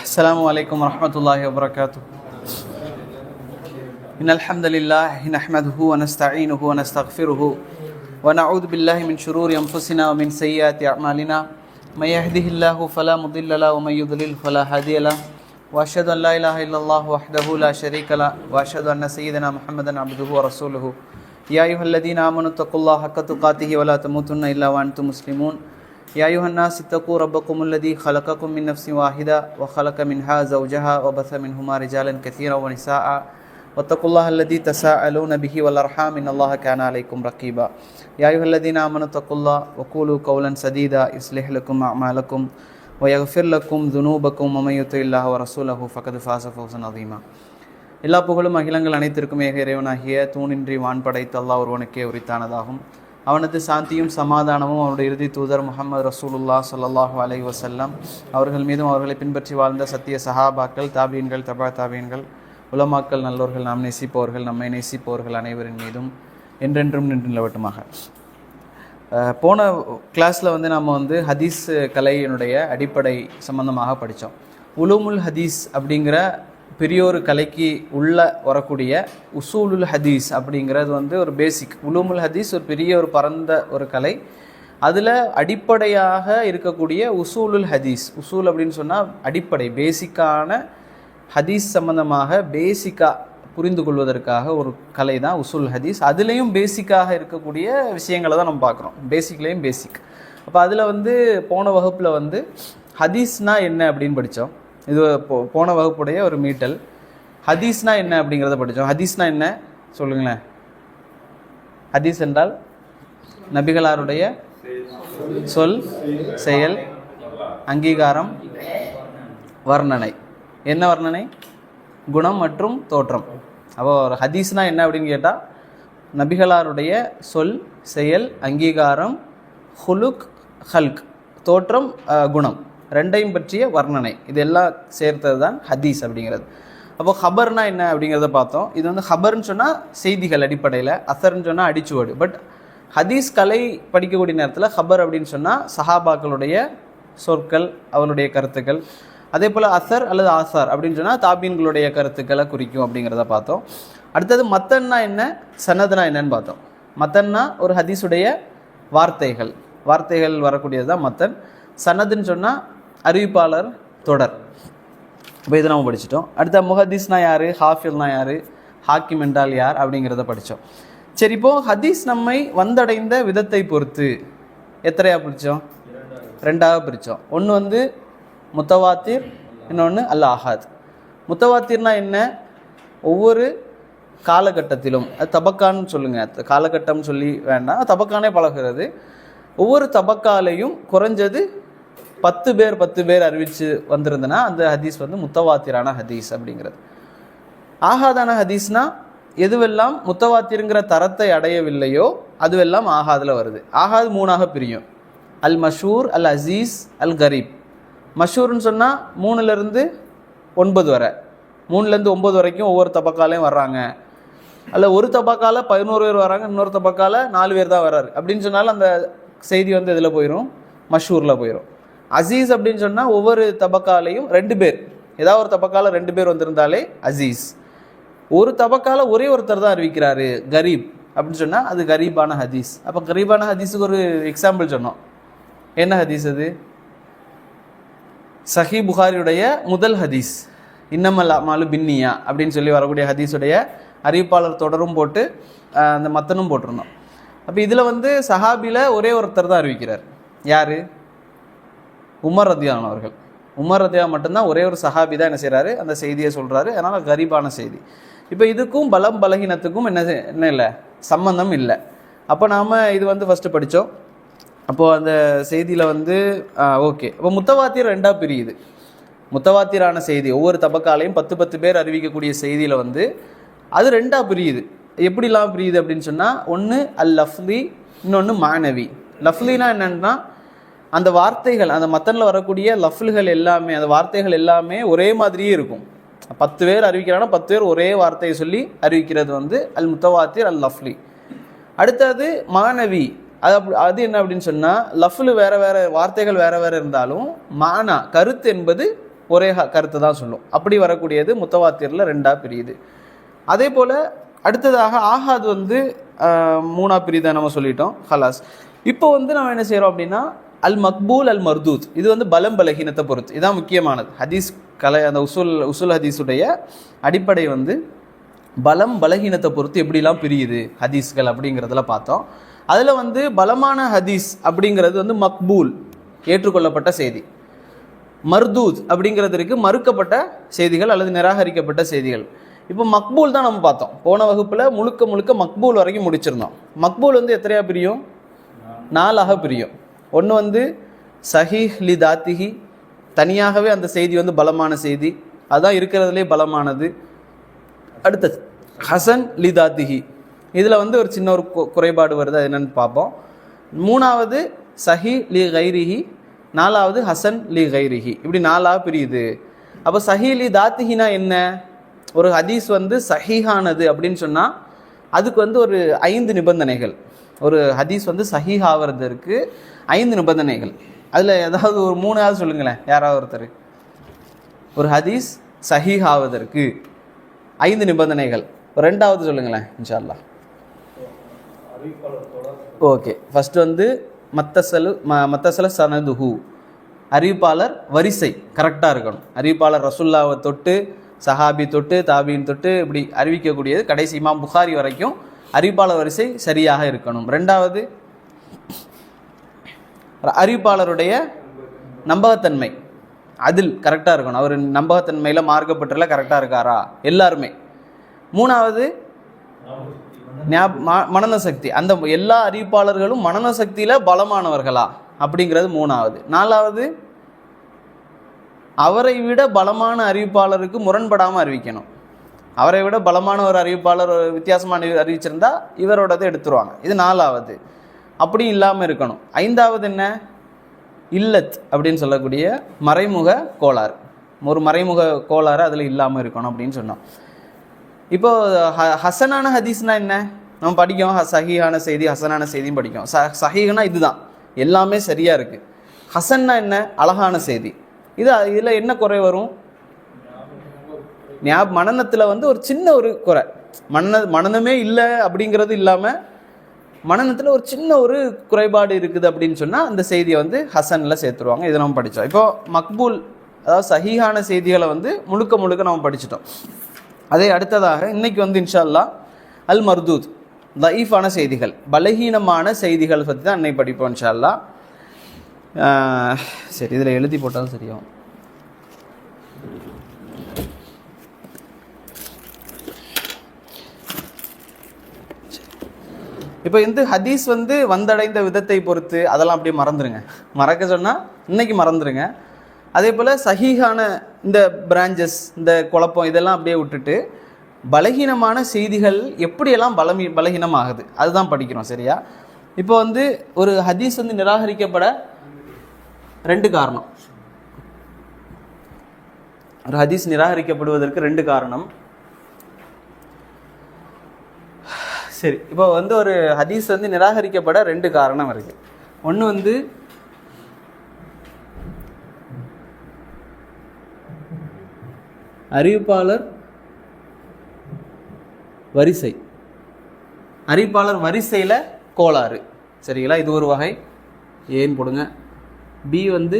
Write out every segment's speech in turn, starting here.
السلام عليكم ورحمة الله وبركاته. إن الحمد لله نحمده ونستعينه ونستغفره ونعوذ بالله من شرور أنفسنا ومن سيئات أعمالنا. من يهده الله فلا مضل له ومن يضلل فلا هادي له. وأشهد أن لا إله إلا الله وحده لا شريك له وأشهد أن سيدنا محمدا عبده ورسوله. يا أيها الذين آمنوا اتقوا الله حق تقاته ولا تموتن إلا وأنتم مسلمون. يا أيها الناس اتقوا ربكم الذي خلقكم من نفس واحدة وخلق منها زوجها وبث منهما رجالا كثيرا ونساء واتقوا الله الذي تساءلون به والأرحام إن الله كان عليكم رقيبا. يا أيها الذين آمنوا اتقوا الله وقولوا قولا سديدا يصلح لكم أعمالكم ويغفر لكم ذنوبكم ومن يطع الله ورسوله فقد فاز فوزا عظيما. எல்லா புகழும் அகிலங்கள் அனைத்திற்கும் ஏக இறைவனாகிய தூணின்றி வான் படைத்த அல்லாஹ் ஒருவனுக்கே உரித்தானதாகும். அவனது சாந்தியும் சமாதானமும் அவருடைய இறுதி தூதர் முஹம்மது ரசூலுல்லாஹ் ஸல்லல்லாஹு அலைஹி வஸல்லம் அவர்கள் மீதும் அவர்களை பின்பற்றி வாழ்ந்த சத்திய சஹாபாக்கள், தாபீன்கள், தபா தாபீன்கள், உலமாக்கள், நல்லோர்கள், நாம் நேசிப்பவர்கள், நம்மை நேசிப்பவர்கள் அனைவரின் மீதும் என்றென்றும் நின்று நிலவட்டுமாக. போன கிளாஸில் நம்ம ஹதீஸ் கலையினுடைய அடிப்படை சம்பந்தமாக படித்தோம். உலூமுல் ஹதீஸ் அப்படிங்கிற பெரிய ஒரு கலைக்கு உள்ள வரக்கூடிய உசூலுல் ஹதீஸ் அப்படிங்கிறது ஒரு பேசிக். உலூமுல் ஹதீஸ் ஒரு பெரிய ஒரு பரந்த ஒரு கலை. அதில் அடிப்படையாக இருக்கக்கூடிய உசூலுல் ஹதீஸ், உசூல் அப்படின்னு சொன்னால் அடிப்படை, பேசிக்கான ஹதீஸ் சம்பந்தமாக பேசிக்காக புரிந்து கொள்வதற்காக ஒரு கலை தான் உசூல் ஹதீஸ். அதுலேயும் பேசிக்காக இருக்கக்கூடிய விஷயங்களை தான் நம்ம பார்க்குறோம். பேசிக்லேயும் பேசிக். அப்போ அதில் போன வகுப்பில் ஹதீஸ்னா என்ன அப்படின்னு படித்தோம். இது போன வகுப்புடைய ஒரு மீட்டல். ஹதீஸ்னா என்ன அப்படிங்கிறத படித்தோம். ஹதீஸ்னா என்ன சொல்லுங்களேன்? ஹதீஸ் என்றால் நபிகளாருடைய சொல், செயல், அங்கீகாரம், வர்ணனை. என்ன வர்ணனை? குணம் மற்றும் தோற்றம். அப்போ ஒரு ஹதீஸ்னா என்ன அப்படின்னு கேட்டால் நபிகளாருடைய சொல், செயல், அங்கீகாரம், ஹுலுக், ஹல்க், தோற்றம், குணம், ரெண்டையும் பற்றிய வர்ணனை, இதெல்லாம் சேர்த்தது தான் ஹதீஸ் அப்படிங்கிறது. அப்போ ஹபர்னா என்ன அப்படிங்கிறத பார்த்தோம். இது ஹபர்னு சொன்னால் செய்திகள் அடிப்படையில், அசர்ன்னு சொன்னால் அடிச்சுவடு. பட் ஹதீஸ் கலை படிக்கக்கூடிய நேரத்தில் ஹபர் அப்படின்னு சொன்னால் சஹாபாக்களுடைய சொற்கள், அவருடைய கருத்துக்கள். அதே போல் அசர் அல்லது ஆசார் அப்படின்னு சொன்னால் தாபீன்களுடைய கருத்துக்களை குறிக்கும் அப்படிங்கிறத பார்த்தோம். அடுத்தது மத்தன்னா என்ன, சனதுனா என்னன்னு பார்த்தோம். மத்தன்னா ஒரு ஹதீஸுடைய வார்த்தைகள், வார்த்தைகள் வரக்கூடியது தான் மத்தன். சனதுன்னு சொன்னால் அறிவிப்பாளர், தொடர். இப்போ இதை நம்ம படிச்சிட்டோம். அடுத்த முஹதீஸ்னா யார், ஹாஃபில்னா யார், ஹாக்கிம் என்றால் யார் அப்படிங்கிறத படித்தோம். சரி, இப்போது ஹதீஸ் நம்மை வந்தடைந்த விதத்தை பொறுத்து எத்தனையாக பிரித்தோம்? ரெண்டாக பிரித்தோம். ஒன்று முத்தவாத்திர், இன்னொன்று அல் ஆஹாத். முத்தவாத்திர்னா என்ன? ஒவ்வொரு காலகட்டத்திலும், அது தபக்கான்னு சொல்லுங்கள், காலகட்டம் சொல்லி வேண்டாம், தபக்கானே பழகிறது. ஒவ்வொரு தபக்காலையும் குறைஞ்சது 10 பேர் அறிவித்து வந்திருந்தனா அந்த ஹதீஸ் முத்தவாத்திரான ஹதீஸ் அப்படிங்கிறது. ஆஹாதான ஹதீஸ்னா எதுவெல்லாம் முத்தவாத்திருங்கிற தரத்தை அடையவில்லையோ அதுவெல்லாம் ஆஹாதில் வருது. ஆஹாது 3ஆக பிரியும். அல் மஷூர், அல் அசீஸ், அல் கரீப். மஷூர்னு சொன்னால் 3லேருந்து 9 வரை, 3லேருந்து 9 வரைக்கும் ஒவ்வொரு தபக்காலையும் வர்றாங்க. அல்ல ஒரு தபக்கால 11 பேர் வராங்க, இன்னொரு தபக்கால 4 பேர் தான் வர்றாரு அப்படின்னு சொன்னாலும் அந்த செய்தி இதில் போயிடும், மஷூரில் போயிடும். அசீஸ் அப்படின்னு சொன்னால் ஒவ்வொரு தபக்காலையும் 2 பேர், ஏதாவது ஒரு தபக்கால 2 பேர் வந்திருந்தாலே அசீஸ். ஒரு தபக்கால ஒரே ஒருத்தர் தான் அறிவிக்கிறாரு, கரீப் அப்படின்னு சொன்னால் அது கரீபான ஹதீஸ். அப்போ கரீபான ஹதீஸுக்கு ஒரு எக்ஸாம்பிள் சொன்னோம். என்ன ஹதீஸ் அது? சஹீஹ் புகாரியுடைய முதல் ஹதீஸ், இன்னமல் அமாலு பின்னியா அப்படின்னு சொல்லி வரக்கூடிய ஹதீஸுடைய அறிவிப்பாளர் தொடரும் போட்டு அந்த மத்தனும் போட்டிருந்தோம். அப்போ இதில் சஹாபியில் ஒரே ஒருத்தர் தான் அறிவிக்கிறார். யார்? உமர் ரதியல்லாஹு அன்ஹு அவர்கள். உமர் ரதியல்லாஹு மட்டும்தான், ஒரே ஒரு சஹாபி தான் என்ன செய்கிறாரு, அந்த செய்தியை சொல்கிறாரு. அதனால் கரீபான செய்தி. இப்போ இதுக்கும் பலம் பலகீனத்துக்கும் என்ன இல்லை, சம்பந்தம் இல்லை. அப்போ நாம் இது ஃபஸ்ட்டு படித்தோம். அப்போது அந்த செய்தியில் ஓகே. அப்போ முத்தவாத்திர் 2ஆக பிரியுது. முத்தவாத்திரான செய்தி ஒவ்வொரு தபக்காலையும் 10 பேர் அறிவிக்கக்கூடிய செய்தியில் அது 2ஆக பிரியுது. எப்படிலாம் பிரியுது அப்படின்னு சொன்னால், ஒன்று அல் லஃப்லி, இன்னொன்று மானவி. லஃப்லினா என்னென்னா அந்த வார்த்தைகள், அந்த மத்தனில் வரக்கூடிய லஃப்லுகள் எல்லாமே, அந்த வார்த்தைகள் எல்லாமே ஒரே மாதிரியே இருக்கும். 10 பேர் அறிவிக்கிறாங்கன்னா 10 பேர் ஒரே வார்த்தையை சொல்லி அறிவிக்கிறது அல் முத்தவாத்திர், அல் லஃப்லி. அடுத்தது மானவி. அது என்ன அப்படின்னு சொன்னால், லஃப்லு வேறு வேறு வார்த்தைகள் வேறு வேறு இருந்தாலும் மானா கருத்து என்பது ஒரே கருத்து தான் சொல்லும். அப்படி வரக்கூடியது முத்தவாத்திரில் 2ஆக பிரியுது. அதே போல் அடுத்ததாக ஆஹாது வந்து 3ஆக பிரியுதை நம்ம சொல்லிட்டோம். ஹலாஸ். இப்போ வந்து நம்ம என்ன செய்கிறோம் அப்படின்னா, அல் மக்பூல் அல் மர்தூத், இது வந்து பலம் பலகீனத்தை பொறுத்து. இதுதான் முக்கியமானது. ஹதீஸ் கலை அந்த உசுல் ஹதீஸுடைய அடிப்படை வந்து பலம் பலகீனத்தை பொறுத்து எப்படிலாம் பிரியுது ஹதீஸ்கள் அப்படிங்கிறதுல பார்த்தோம். அதில் வந்து பலமான ஹதீஸ் அப்படிங்கிறது வந்து மக்பூல், ஏற்றுக்கொள்ளப்பட்ட செய்தி. மர்தூத் அப்படிங்கிறதுக்கு மறுக்கப்பட்ட செய்திகள் அல்லது நிராகரிக்கப்பட்ட செய்திகள். இப்போ மக்பூல் தான் நம்ம பார்த்தோம். போன வகுப்பில் முழுக்க மக்பூல் வரைக்கும் முடிச்சிருந்தோம். மக்பூல் வந்து எத்தனையாக பிரியும்? 4ஆக பிரியும். ஒன்று வந்து சஹீஹ் லி தாத்திஹி, தனியாகவே அந்த செய்தி வந்து பலமான செய்தி, அதுதான் இருக்கிறதுலே பலமானது. அடுத்தது ஹசன் லி தாத்திஹி, இதில் வந்து ஒரு சின்ன ஒரு குறைபாடு வருது, அது என்னென்னு பார்ப்போம். 3வது சஹி லி கைரிஹி, 4வது ஹசன் லி கைரிஹி, இப்படி 4ஆக பிரியுது. அப்போ சஹி லி தாத்திஹினா என்ன? ஒரு ஹதீஸ் வந்து சஹீஹானது அப்படின்னு சொன்னால் அதுக்கு வந்து ஒரு 5 நிபந்தனைகள். ஒரு ஹதீஸ் வந்து சஹீஹ் ஆகிறதுக்கு 5 நிபந்தனைகள். அதில் ஏதாவது ஒரு 3ஆவது சொல்லுங்களேன், யாராவது ஒருத்தர். ஒரு ஹதீஸ் சஹீஹ் ஆவதற்கு 5 நிபந்தனைகள், 2வது சொல்லுங்களேன் இன்ஷா அல்லாஹ். ஓகே, ஃபஸ்ட்டு வந்து மத்தசல சனதுஹு, அறிவிப்பாளர் வரிசை கரெக்டாக இருக்கணும். அறிவிப்பாளர் ரசுல்லாவை தொட்டு சஹாபி தொட்டு தாபியின் தொட்டு இப்படி அறிவிக்கக்கூடியது கடைசி இமாம் புகாரி வரைக்கும் அறிவிப்பாளர் வரிசை சரியாக இருக்கணும். 2வது அறிவிப்பாளருடைய நம்பகத்தன்மை, அதில் கரெக்டாக இருக்கணும். அவர் நம்பகத்தன்மையில் மார்க்கப்பட்டில் கரெக்டாக இருக்காரா எல்லாருமே. 3வது மனன சக்தி, அந்த எல்லா அறிவிப்பாளர்களும் மனன சக்தியில் பலமானவர்களா அப்படிங்கிறது 3வது. 4வது அவரை விட பலமான அறிவிப்பாளருக்கு முரண்படாமல் அறிவிக்கணும். அவரை விட பலமான ஒரு அறிவிப்பாளர் வித்தியாசமான அறிவிச்சிருந்தா இவரோடதை எடுத்துருவாங்க. இது 4வது. அப்படி இல்லாமல் இருக்கணும். 5வது என்ன? இல்லத் அப்படின்னு சொல்லக்கூடிய மறைமுக கோளாறு, ஒரு மறைமுக கோளாறு அதில் இல்லாமல் இருக்கணும் அப்படின்னு சொன்னோம். இப்போ ஹசனான ஹதீஸ்னா என்ன? நம்ம படிக்கும் சஹீஹான செய்தி, ஹசனான செய்தியும் படிக்கும். சஹீஹ்னா இதுதான், எல்லாமே சரியாக இருக்குது. ஹசன்னா என்ன? அழகான செய்தி. இதில் என்ன குறை வரும்? மனநத்தில் வந்து ஒரு சின்ன ஒரு குறை, மனநமே இல்லை அப்படிங்கிறது இல்லாமல் மனநத்தில் ஒரு சின்ன ஒரு குறைபாடு இருக்குது அப்படின்னு சொன்னால் அந்த செய்தியை வந்து ஹசனில் சேர்த்துருவாங்க. இதை நம்ம படித்தோம். இப்போது மக்பூல், அதாவது சஹீஹான செய்திகளை வந்து முழுக்க நம்ம படிச்சிட்டோம். அதே அடுத்ததாக இன்னைக்கு வந்து இன்ஷா அல்லாஹ் அல் மர்தூத், தஈஃபான செய்திகள், பலகீனமான செய்திகள் பற்றி தான் இன்னைக்கு படிப்போம் இன்ஷா அல்லாஹ். சரி, இதில் எழுதி போட்டாலும் சரியாகும். இப்போ இந்த ஹதீஸ் வந்து வந்தடைந்த விதத்தை பொறுத்து அதெல்லாம் அப்படியே மறந்துடுங்க. மறக்க சொன்னால் இன்னைக்கு மறந்துடுங்க. அதே போல் சஹீஹான இந்த பிரான்ச்சஸ், இந்த குழப்பம் இதெல்லாம் அப்படியே விட்டுட்டு பலகீனமான செய்திகள் எப்படியெல்லாம் பலகீனம் ஆகுது அதுதான் படிக்கிறோம். சரியா? இப்போ வந்து ஒரு ஹதீஸ் வந்து நிராகரிக்கப்பட 2 காரணம். ஒரு ஹதீஸ் நிராகரிக்கப்படுவதற்கு 2 காரணம். சரி, இப்போ வந்து ஒரு ஹதீஸ் வந்து நிராகரிக்கப்பட 2 காரணம் இருக்குது. ஒன்று வந்து அறிவிப்பாளர் வரிசை, அறிவிப்பாளர் வரிசையில் கோளாறு. சரிங்களா? இது ஒரு வகை. ஏன்னு போடுங்க. பி வந்து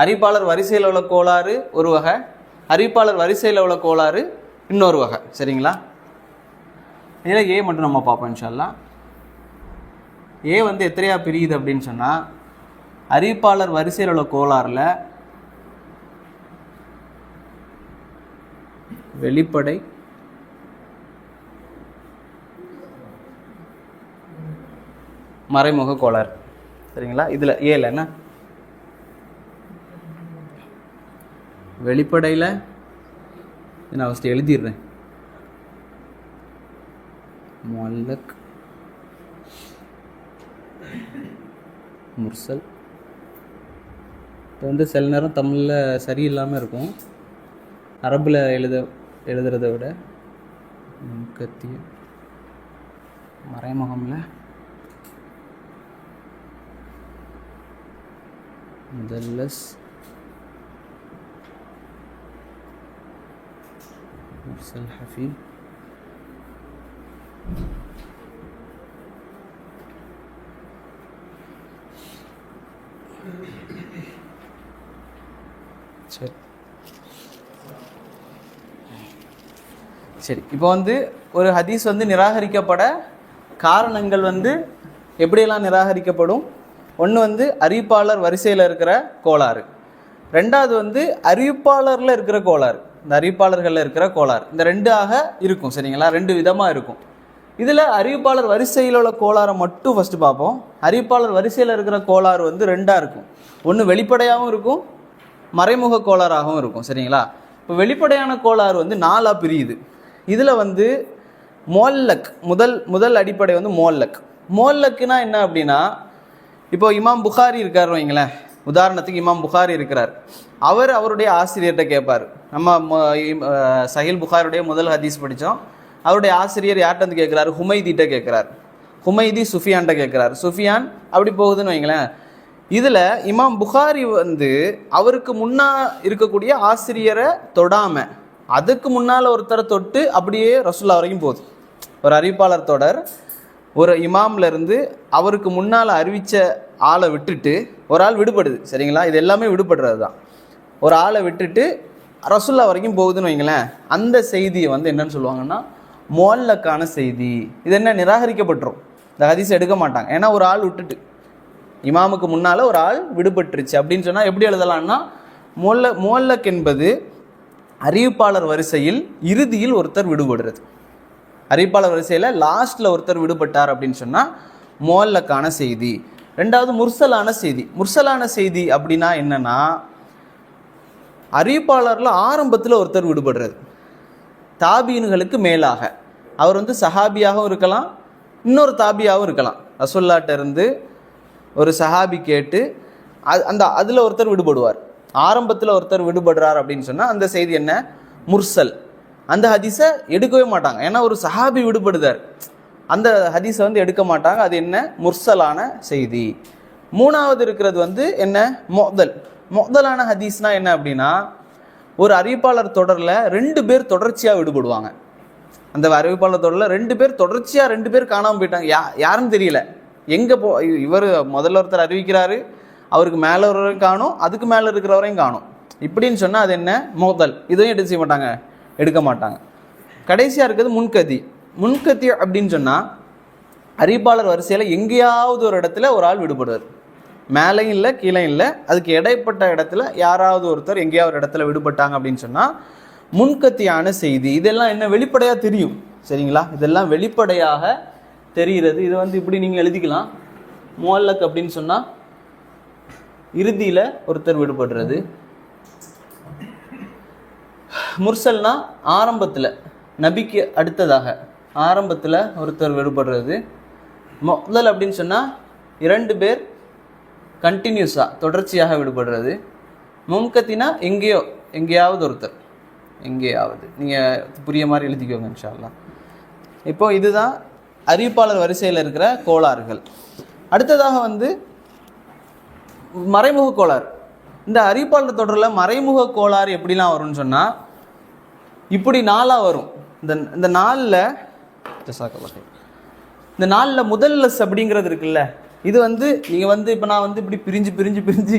அறிவிப்பாளர் வரிசையில் உள்ள கோளாறு ஒரு வகை, அறிவிப்பாளர் வரிசையில் உள்ள கோளாறு இன்னொரு வகை. சரிங்களா? இதில் ஏ மட்டும் நம்ம பார்ப்போம் இன்ஷா அல்லாஹ். ஏ வந்து எத்தனையா பிரியுது அப்படின்னு சொன்னால், அறிவிப்பாளர் வரிசையில் உள்ள கோளாறில் வெளிப்படை, மறைமுக கோளாறு. சரிங்களா? இதில் ஏல என்ன வெளிப்படையில் நான் ஃபஸ்ட்டு எழுதிடுறேன். முல்லக் முர்சல். இப்போ வந்து சில நேரம் தமிழில் சரியில்லாமல் இருக்கும், அரபில் எழுதுறதை விட முன்கத்திய மறைமுகம்ல முதல்லஸ் முர்சல் ஹஃபி சரி. இப்போ ஒரு ஹதீஸ் நிராகரிக்கப்பட காரணங்கள் எப்படியெல்லாம் நிராகரிக்கப்படும்? ஒன்று அறிவிப்பாளர் வரிசையில் இருக்கிற கோளாறு, ரெண்டாவது அறிவிப்பாளரில் இருக்கிற கோளாறு, இந்த அறிவிப்பாளர்களில் இருக்கிற கோளாறு. இந்த ரெண்டாக இருக்கும். சரிங்களா? ரெண்டு விதமாக இருக்கும். இதில் அறிவிப்பாளர் வரிசையில் உள்ள கோளாறை மட்டும் ஃபஸ்ட்டு பார்ப்போம். அறிவிப்பாளர் வரிசையில் இருக்கிற கோளாறு ரெண்டாக இருக்கும். ஒன்று வெளிப்படையாகவும் இருக்கும், மறைமுக கோளாறாகவும் இருக்கும். சரிங்களா? இப்போ வெளிப்படையான கோளாறு நாலாக பிரியுது. இதில் மோல்லக் முதல் அடிப்படை மோல்லக். மோல்லக்குனா என்ன அப்படின்னா, இப்போ இமாம் புகாரி இருக்கார் வைங்களேன். உதாரணத்துக்கு இமாம் புகாரி இருக்கிறார். அவருடைய ஆசிரியர்கிட்ட கேட்பார். நம்ம சஹீல் புகாருடைய முதல் ஹதீஸ் படித்தோம். அவருடைய ஆசிரியர் யார்கிட்ட கேட்குறாரு? ஹுமைதிட்ட கேட்குறார். ஹுமைதி சுஃபியான்கிட்ட கேட்குறாரு. சுஃபியான் அப்படி போகுதுன்னு வைங்களேன். இதில் இமாம் புகாரி அவருக்கு முன்னா இருக்கக்கூடிய ஆசிரியரை தொடாமல் அதுக்கு முன்னால் ஒருத்தரை தொட்டு அப்படியே ரசூலுல்லாஹ் வரைக்கும் போகுது. ஒரு அறிவிப்பாளர் தொடர் ஒரு இமாம்லேருந்து அவருக்கு முன்னால் அறிவித்த ஆளை விட்டுட்டு ஒரு ஆள் விடுபடுது. சரிங்களா? இது எல்லாமே விடுபடுறது தான். ஒரு ஆளை விட்டுட்டு ரசூலுல்லாஹ் வரைக்கும் போகுதுன்னு வைங்களேன். அந்த செய்தியை என்னன்னு சொல்லுவாங்கன்னா மோல்லக்கான செய்தி. இது என்ன? நிராகரிக்கப்பட்டுரும். இந்த ஹதீஸ் எடுக்க மாட்டாங்க. ஏன்னா ஒரு ஆள் விட்டுட்டு இமாமுக்கு முன்னால் ஒரு ஆள் விடுபட்டுருச்சு அப்படின்னு சொன்னால் எப்படி எழுதலாம்னா, மோல்லக் என்பது அறிவிப்பாளர் வரிசையில் இறுதியில் ஒருத்தர் விடுபடுறது. அறிவிப்பாளர் வரிசையில் லாஸ்ட்டில் ஒருத்தர் விடுபட்டார் அப்படின்னு சொன்னால் மோல்லக்கான செய்தி. ரெண்டாவது முர்சலான செய்தி. முர்சலான செய்தி அப்படின்னா என்னன்னா, அறிவிப்பாளரில் ஆரம்பத்தில் ஒருத்தர் விடுபடுறது, தாபீன்களுக்கு மேலாக. அவர் சஹாபியாகவும் இருக்கலாம், இன்னொரு தாபியாகவும் இருக்கலாம். ரசூலுல்லாஹ்ட்ட இருந்து ஒரு சஹாபி கேட்டு அதில் ஒருத்தர் விடுபடுவார். ஆரம்பத்தில் ஒருத்தர் விடுபடுறார் அப்படின்னு சொன்னால் அந்த செய்தி என்ன? முர்சல். அந்த ஹதீஸை எடுக்கவே மாட்டாங்க. ஏன்னா ஒரு சஹாபி விடுபடுதார், அந்த ஹதீஸை எடுக்க மாட்டாங்க. அது என்ன? முர்சலான செய்தி. மூணாவது இருக்கிறது என்ன? மொதலான ஹதீஸ்னா என்ன அப்படின்னா, ஒரு அறிவிப்பாளர் தொடரில் 2 பேர் தொடர்ச்சியாக விடுபடுவாங்க. அந்த அறிவிப்பாளர் தொடரில் 2 பேர் தொடர்ச்சியாக 2 பேர் காணாமல் போயிட்டாங்க. யாருன்னு தெரியல. எங்கே இவர் முதல்ல ஒருத்தர் அறிவிக்கிறாரு, அவருக்கு மேலே ஒருவரையும் காணும், அதுக்கு மேலே இருக்கிறவரையும் காணும். இப்படின்னு சொன்னால் அது என்ன? மோதல். இதையும் எடுத்து செய்ய மாட்டாங்க, எடுக்க மாட்டாங்க. கடைசியாக இருக்கிறது முன்கதி. முன்கதி அப்படின்னு சொன்னால் அறிவிப்பாளர் வரிசையில் எங்கேயாவது ஒரு இடத்துல ஒரு ஆள் விடுபடுவார். மேலேயும் இல்லை கீழே இல்லை, அதுக்கு இடைப்பட்ட இடத்துல யாராவது ஒருத்தர் எங்கேயாவது ஒரு இடத்துல விடுபட்டாங்க அப்படின்னு சொன்னால் முன்கத்தியான செய்தி. இதெல்லாம் என்ன? வெளிப்படையாக தெரியும். சரிங்களா? இதெல்லாம் வெளிப்படையாக தெரிகிறது. இது இப்படி நீங்கள் எழுதிக்கலாம். மோல்லக் அப்படின்னு சொன்னால் இறுதியில் ஒருத்தர் விடுபடுறது. முர்சல்னா ஆரம்பத்தில், நபிக்கு அடுத்ததாக ஆரம்பத்தில் ஒருத்தர் விடுபடுறது. மொதல் அப்படின்னு சொன்னால் 2 பேர் கண்டினியூஸாக தொடர்ச்சியாக விடுபடுறது. முன்கத்தினா எங்கேயாவது ஒருத்தர், எங்கேயாவது. நீங்கள் புரிய மாதிரி எழுதிக்கோங்க இன்ஷா அல்லாஹ். இப்போது இதுதான் அறிவிப்பாளர் வரிசையில் இருக்கிற கோளாறுகள். அடுத்ததாக மறைமுக கோளாறு. இந்த அறிவிப்பாளர் தொடரில் மறைமுக கோளாறு எப்படிலாம் வரும்னு சொன்னால் இப்படி 4ஆக வரும். இந்த நாளில் முதல்லஸ் அப்படிங்கிறது இருக்குல்ல, இது நீங்கள் இப்போ நான் இப்படி பிரிஞ்சு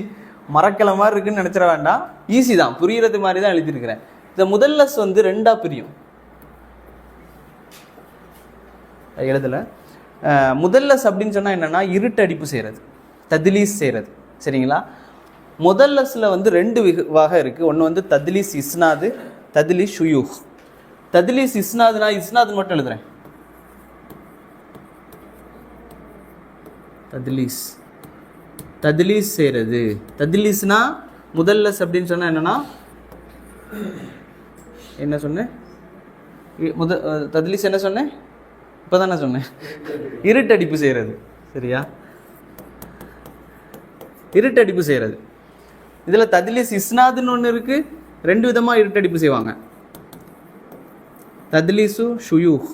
மறக்கலை மாதிரி இருக்குன்னு நினச்சிட வேண்டாம். ஈஸி தான், புரிகிறது மாதிரி தான் எழுதியிருக்கிறேன். இந்த முதல்லஸ் 2ஆக பிரியும். எழுதலை. முதல்லஸ் அப்படின்னு சொன்னால் என்னென்னா இருட்டடிப்பு செய்கிறது, தத்லீஸ் செய்கிறது. சரிங்களா? முதல்லஸில் 2 வகை இருக்குது. ஒன்று தத்லீஸ் இஸ்னாது, தத்லீஸ் ஷுயூஹ். தத்லீஸ் இஸ்னாதுனா இஸ்னாது மட்டும் எழுதுறேன். தத்லீஸ் செய்கிறது. தத்லீஸ்னா முதல்லஸ் அப்படின்னு சொன்னால் என்னென்னா, என்ன சொன்னேன்? தத்லீஸ் என்ன சொன்னேன்? இப்போ தானே சொன்னேன், இருட்டடிப்பு செய்கிறது. சரியா? இருட்டடிப்பு செய்கிறது. இதில் தத்லீஸ் இஸ்னாதுன்னு ஒன்று இருக்குது. 2 விதமாக இருட்டடிப்பு செய்வாங்க. தத்லீசு ஷுயூஹ்.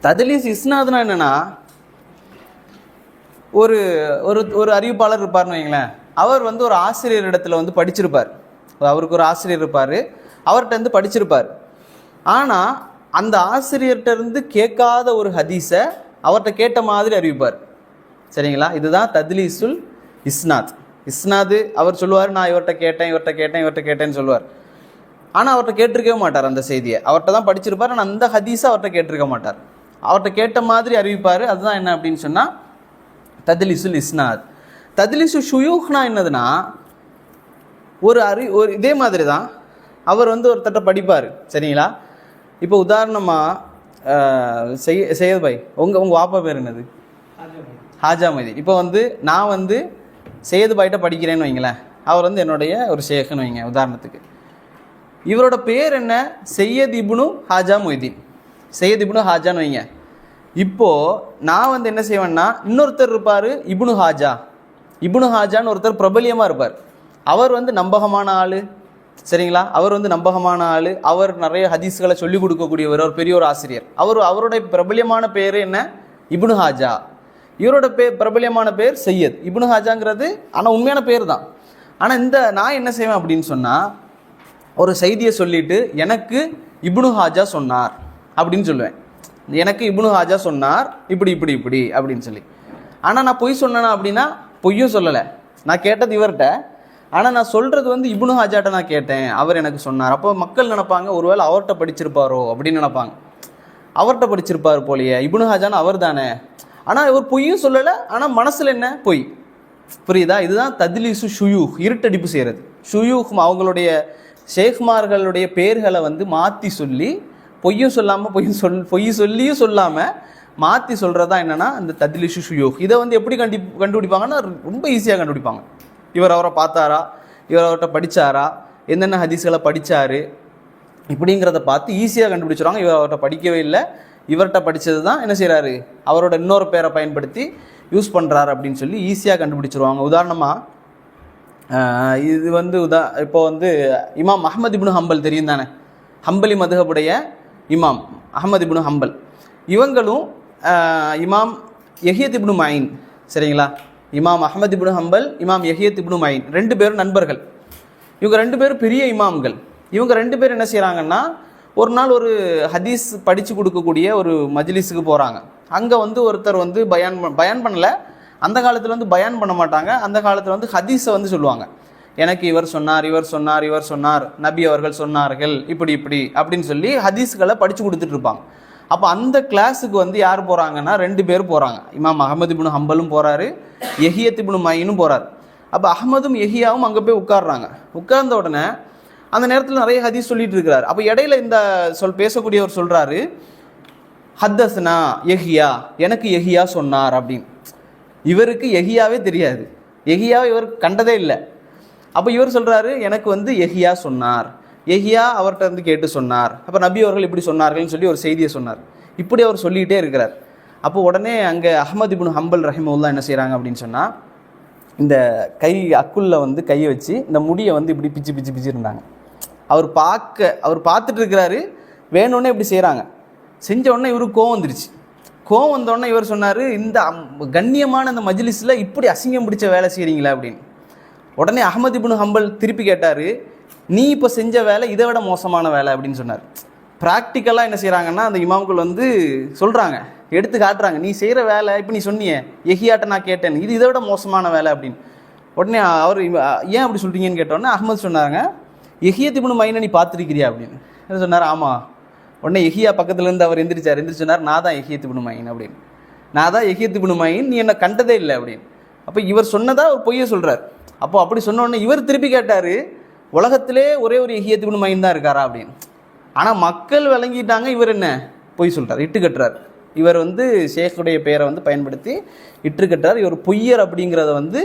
தத்லீஸ் இஸ்னாத்னா என்னன்னா, ஒரு ஒரு அறிவிப்பாளர் இருப்பார்னு வைங்களேன். அவர் வந்து ஒரு ஆசிரியர் இடத்துல வந்து படிச்சிருப்பார். அவருக்கு ஒரு ஆசிரியர் இருப்பார், அவர்கிட்ட இருந்து படிச்சிருப்பார். ஆனால் அந்த ஆசிரியர்கிட்ட இருந்து கேட்காத ஒரு ஹதீஸை அவர்கிட்ட கேட்ட மாதிரி அறிவிப்பார். சரிங்களா? இதுதான் தத்லீசுல் இஸ்னாத். இஸ்னாது அவர் சொல்லுவார், நான் இவர்கிட்ட கேட்டேன்னு சொல்லுவார். ஆனால் அவர்கிட்ட கேட்டிருக்கவே மாட்டார் அந்த செய்தியை. அவர்கிட்ட தான் படிச்சிருப்பார், ஆனால் அந்த ஹதீஸை அவர்கிட்ட கேட்டிருக்க மாட்டார். அவர்கிட்ட கேட்ட மாதிரி அறிவிப்பார். அதுதான் என்ன அப்படின்னு சொன்னால் தத்லீசுல் இஸ்னாத். தத்லீசு ஷுயூஹ்னா என்னதுன்னா, ஒரு இதே மாதிரி தான் அவர் வந்து ஒருத்தட்ட படிப்பார். சரிங்களா? இப்போ உதாரணமாக சையத் பாய், உங்கள் வாப்பா பேர் என்னது? ஹாஜா மைதீன். இப்போ வந்து நான் வந்து சையத் பாய்கிட்ட படிக்கிறேன்னு வைங்களேன். அவர் வந்து என்னுடைய ஒரு ஷேக்குன்னு வைங்க உதாரணத்துக்கு. இவரோட பேர் என்ன? சையத் இப்னு ஹாஜா மொய்தீன். சையத் இப்னு ஹாஜான்னு வைங்க. இப்போது நான் வந்து என்ன செய்வேன்னா, இன்னொருத்தர் இருப்பார் இப்னு ஹாஜா. இப்னு ஹாஜான்னு ஒருத்தர் பிரபல்யமாக இருப்பார். அவர் வந்து நம்பகமான ஆள். சரிங்களா? அவர் வந்து நம்பகமான ஆள். அவர் நிறைய ஹதீஸ்களை சொல்லிக் கொடுக்கக்கூடியவர், ஒரு பெரிய ஒரு ஆசிரியர். அவருடைய பிரபல்யமான பேர் என்ன? இப்னு ஹாஜா. இவரோட பிரபல்யமான பேர் சையத். இப்னு ஹாஜாங்கிறது ஆனால் உண்மையான பேர் தான். ஆனால் நான் என்ன செய்வேன் அப்படின்னு சொன்னால், ஒரு செய்தியை சொல்லிட்டு எனக்கு இப்னு ஹாஜா சொன்னார் அப்படின்னு சொல்லுவேன். எனக்கு இப்னு ஹாஜா சொன்னார் இப்படி அப்படின்னு சொல்லி. ஆனால் நான் பொய் சொன்னேனா அப்படின்னா பொய்யும் சொல்லலை. நான் கேட்டது இவர்கிட்ட, ஆனால் நான் சொல்கிறது வந்து இப்னு ஹாஜாட்ட நான் கேட்டேன், அவர் எனக்கு சொன்னார். அப்போ மக்கள் நினைப்பாங்க, ஒருவேளை அவர்கிட்ட படிச்சிருப்பாரோ அப்படின்னு நினைப்பாங்க. அவர்கிட்ட படிச்சிருப்பார் போலையே, இப்னு ஹாஜான்னு அவர் தானே. ஆனால் இவர் பொய்யும் சொல்லலை, ஆனால் மனசில் என்ன பொய். புரியுதா? இதுதான் தத்லீசு ஷுயூஹ், இருட்டடிப்பு செய்கிறது. ஷுயூஹ் அவங்களுடைய ஷேக்மார்களுடைய பேர்களை வந்து மாற்றி சொல்லி, பொய்யும் சொல்லாமல் பொய் சொல்லியும் சொல்லாமல் மாற்றி சொல்கிறதா என்னென்னா இந்த தத்லீசு ஷுயூஹ். இதை வந்து எப்படி கண்டுபிடிப்பாங்கன்னா ரொம்ப ஈஸியாக கண்டுபிடிப்பாங்க. இவர் அவரை பார்த்தாரா, இவர் அவர்கிட்ட படித்தாரா, என்னென்ன ஹதீஸ்களை படித்தார் இப்படிங்கிறத பார்த்து ஈஸியாக கண்டுபிடிச்சிருவாங்க. இவர் அவர்கிட்ட படிக்கவே இல்லை, இவர்கிட்ட படித்தது தான் என்ன செய்கிறாரு, அவரோட இன்னொரு பேரை பயன்படுத்தி யூஸ் பண்ணுறாரு அப்படின்னு சொல்லி ஈஸியாக கண்டுபிடிச்சிருவாங்க. உதாரணமாக இது வந்து இப்போ வந்து இமாம் அஹ்மத் இப்னு ஹம்பல் தெரியும் தானே, ஹம்பலி மதுஹபுடைய இமாம் அஹ்மத் இப்னு ஹம்பல். இவங்களும் இமாம் யஹ்யத் இப்னு மயின். சரிங்களா? இமாம் அஹ்மத் இப்னு ஹம்பல், இமாம் யஹ்யத் இப்னு மயின், ரெண்டு பேரும் நண்பர்கள். இவங்க ரெண்டு பேரும் பெரிய இமாம்கள். இவங்க ரெண்டு பேரும் என்ன செய்கிறாங்கன்னா, ஒரு நாள் ஒரு ஹதீஸ் படித்து கொடுக்கக்கூடிய ஒரு மஜ்லிஸுக்கு போகிறாங்க. அங்கே வந்து ஒருத்தர் வந்து பயான் பண்ணலை. அந்த காலத்தில் வந்து பயான் பண்ண மாட்டாங்க. அந்த காலத்தில் வந்து ஹதீஸை வந்து சொல்லுவாங்க. எனக்கு இவர் சொன்னார், நபி அவர்கள் சொன்னார்கள், இப்படி அப்படின்னு சொல்லி ஹதீஸ்களை படித்து கொடுத்துட்டு இருப்பாங்க. அப்போ அந்த கிளாஸுக்கு வந்து யார் போகிறாங்கன்னா, ரெண்டு பேர் போகிறாங்க. இமாம் அஹ்மத் இப்னு ஹம்பலும் போகிறாரு, யஹ்யத் இப்னு மயினும் போகிறார். அப்போ அஹ்மதும் யஹ்யாவும் அங்கே போய் உட்கார்றாங்க. உட்கார்ந்த உடனே அந்த நேரத்தில் நிறைய ஹதீஸ் சொல்லிட்டு இருக்கிறார். அப்போ இடையில இந்த பேசக்கூடியவர் சொல்கிறாரு, ஹத்தஸ்னா யஹ்யா, எனக்கு யஹ்யா சொன்னார் அப்படின்னு. இவருக்கு யஹ்யாவே தெரியாது, யஹ்யாவை இவர் கண்டதே இல்லை. அப்போ இவர் சொல்கிறாரு, எனக்கு வந்து யஹ்யா சொன்னார், யஹ்யா அவர்கிட்ட வந்து கேட்டு சொன்னார், அப்போ நபி அவர்கள் இப்படி சொன்னார்கள்னு சொல்லி ஒரு செய்தியை சொன்னார். இப்படி அவர் சொல்லிகிட்டே இருக்கிறார். அப்போ உடனே அங்கே அஹ்மத் இப்னு ஹம்பல் ரஹிமஹுல்லாஹ் என்ன செய்கிறாங்க அப்படின்னு சொன்னால், இந்த அக்குள்ள வந்து கையை வச்சு இந்த முடியை வந்து இப்படி பிச்சு இருந்தாங்க. அவர் பார்த்துட்டு இருக்கிறாரு, வேணும்னே இப்படி செய்கிறாங்க. செஞ்ச உடனே இவருக்கு கோவம் வந்துருச்சு. கோவம் வந்தோடனே இவர் சொன்னார், இந்த கண்ணியமான இந்த மஜ்லிஸில் இப்படி அசிங்கம் பிடிச்ச வேலை செய்கிறீங்களா அப்படின்னு. உடனே அஹ்மத் இப்னு ஹம்பல் திருப்பி கேட்டார், நீ இப்போ செஞ்ச வேலை இதை விட மோசமான வேலை அப்படின்னு சொன்னார். ப்ராக்டிக்கலாக என்ன செய்கிறாங்கன்னா, அந்த இமாம்கள் வந்து சொல்கிறாங்க, எடுத்து காட்டுறாங்க, நீ செய்கிற வேலை இப்போ நீ சொன்னியே யஹ்யாட்ட நான் கேட்டேன், இது இதை விட மோசமான வேலை அப்படின்னு. உடனே அவர் ஏன் அப்படி சொல்கிறீங்கன்னு கேட்டோடனே அஹ்மத் சொன்னாங்க, யஹ்யத் இப்னு மயினை நீ பார்த்துருக்கிறியா அப்படின்னு. என்ன சொன்னார், ஆமாம். உடனே யஹ்யா பக்கத்துலேருந்து அவர் எந்திரிச்சு சொன்னார், நான் தான் யஹ்யத் இப்னு மயின் அப்படின்னு. நான் தான் யஹ்யத் இப்னு மயின், நீ என்னை கண்டதே இல்லை அப்படின்னு. அப்போ இவர் சொன்னதா ஒரு பொய்யை சொல்கிறார். அப்போ அப்படி சொன்ன உடனே இவர் திருப்பி கேட்டார், உலகத்திலே ஒரே ஒரு யஹ்யத் இப்னு மயின் தான் இருக்காரா அப்படின்னு. ஆனால் மக்கள் விளங்கிட்டாங்க, இவர் என்ன பொய் சொல்கிறார், இட்டு கட்டுறார். இவர் வந்து ஷேக்குடைய பெயரை வந்து பயன்படுத்தி இட்டு கட்டுறார். இவர் பொய்யர் அப்படிங்கிறத வந்து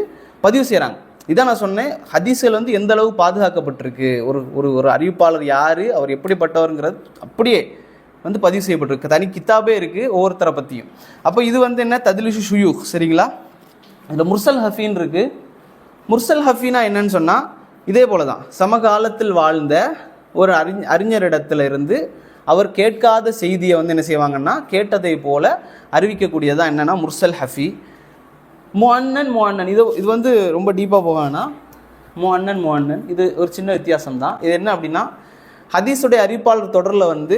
பதிவு செய்கிறாங்க. இதான் நான் சொன்னேன், ஹதீஸ்கள் வந்து எந்த அளவு பாதுகாக்கப்பட்டிருக்கு, ஒரு ஒரு அறிவிப்பாளர் யார், அவர் எப்படிப்பட்டவருங்கிறது அப்படியே வந்து பதிவு செய்யப்பட்டிருக்கு. தனி கித்தாபே இருக்குது ஒவ்வொருத்தரை பற்றியும். அப்போ இது வந்து என்ன, தத்லீசு ஷுயூஹ். சரிங்களா? இதில் முர்சல் ஹஃபீன் இருக்குது. முர்சல் ஹஃபீனா என்னன்னு சொன்னால், இதே போல தான் சமகாலத்தில் வாழ்ந்த ஒரு அறிஞரிடத்திலிருந்து அவர் கேட்காத செய்தியை வந்து என்ன செய்வாங்கன்னா கேட்டதை போல அறிவிக்கக்கூடியதான் என்னென்னா முர்சல் ஹஃபி. முஅன்னன் இது வந்து ரொம்ப டீப்பாக போவாங்கன்னா முஅன்னன் இது ஒரு சின்ன வித்தியாசம் தான். இது என்ன அப்படின்னா, ஹதீஸுடைய அறிவிப்பாளர் தொடரில் வந்து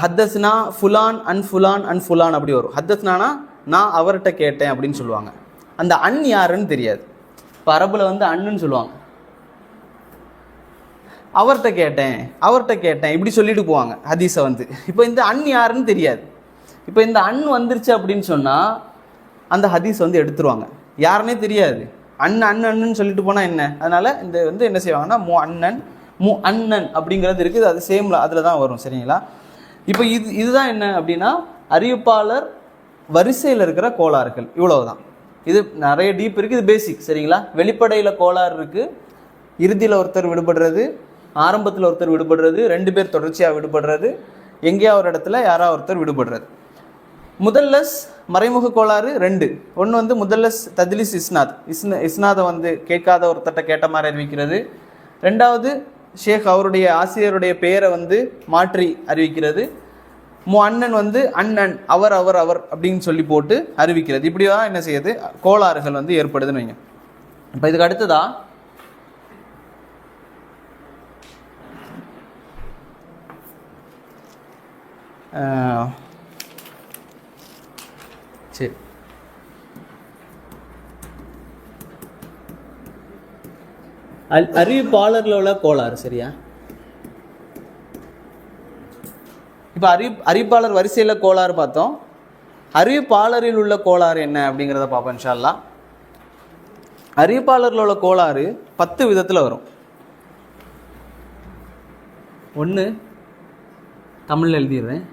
ஹத்தஸ்னா ஃபுலான் அன் ஃபுலான் அன் ஃபுலான் அப்படி வரும். ஹத்தஸ்னானா நான் அவர்கிட்ட கேட்டேன் அப்படின்னு சொல்லுவாங்க. அந்த அன் யாருன்னு தெரியாது. இப்போ அரபில் வந்து அண்ணுன்னு சொல்லுவாங்க. அவர்கிட்ட கேட்டேன் இப்படி சொல்லிட்டு போவாங்க ஹதீஸை வந்து. இப்போ இந்த அன் யாருன்னு தெரியாது. இப்போ இந்த அன் வந்துருச்சு அப்படின்னு சொன்னால் அந்த ஹதீஸ் வந்து எடுத்துருவாங்க. யாருன்னே தெரியாது. அண்ணன்னு சொல்லிட்டு போனால் என்ன? அதனால் இந்த வந்து என்ன செய்வாங்கன்னா முஅன்னன் அப்படிங்கிறது இருக்குது. அது சேமில் அதில் தான் வரும். சரிங்களா? இப்போ இதுதான் என்ன அப்படின்னா அறிவிப்பாளர் வரிசையில் இருக்கிற கோளாறுகள். இவ்வளவுதான். இது நிறைய டீப் இருக்குது. இது பேசிக். சரிங்களா? வெளிப்படையில் கோளாறு இருக்குது, இறுதியில் ஒருத்தர் விடுபடுறது, ஆரம்பத்தில் ஒருத்தர் விடுபடுறது, 2 பேர் தொடர்ச்சியாக விடுபடுறது, எங்கேயா ஒரு இடத்துல யாராவது ஒருத்தர் விடுபடுறது. முதல்லஸ் மறைமுக கோளாறு 2. ஒன்று வந்து முதல்லஸ் தஜ்லிஸ் இஸ்னாதை வந்து கேட்காத ஒருத்தட்ட கேட்ட மாதிரி அறிவிக்கிறது. 2வது ஷேக் அவருடைய ஆசிரியருடைய பெயரை வந்து மாற்றி அறிவிக்கிறது. முஅன்னன் வந்து அண்ணன் அவர் அப்படின்னு சொல்லி போட்டு அறிவிக்கிறது. இப்படிதான் என்ன செய்யுது கோளாறுகள் வந்து ஏற்படுதுன்னு வைங்க. இப்போ இதுக்கு அடுத்ததா சரி அறிவிப்பாளர்கள் உள்ள கோளாறு. சரியா? இப்போ அறிவிப்பாளர் வரிசையில் கோளாறு பார்த்தோம். அறிவிப்பாளரில் உள்ள கோளாறு என்ன அப்படிங்கிறத பார்ப்போம் இன்ஷா அல்லாஹ். அறிவிப்பாளரில் உள்ள கோளாறு 10 விதத்தில் வரும். 1 தமிழில் எழுதிடுறேன்.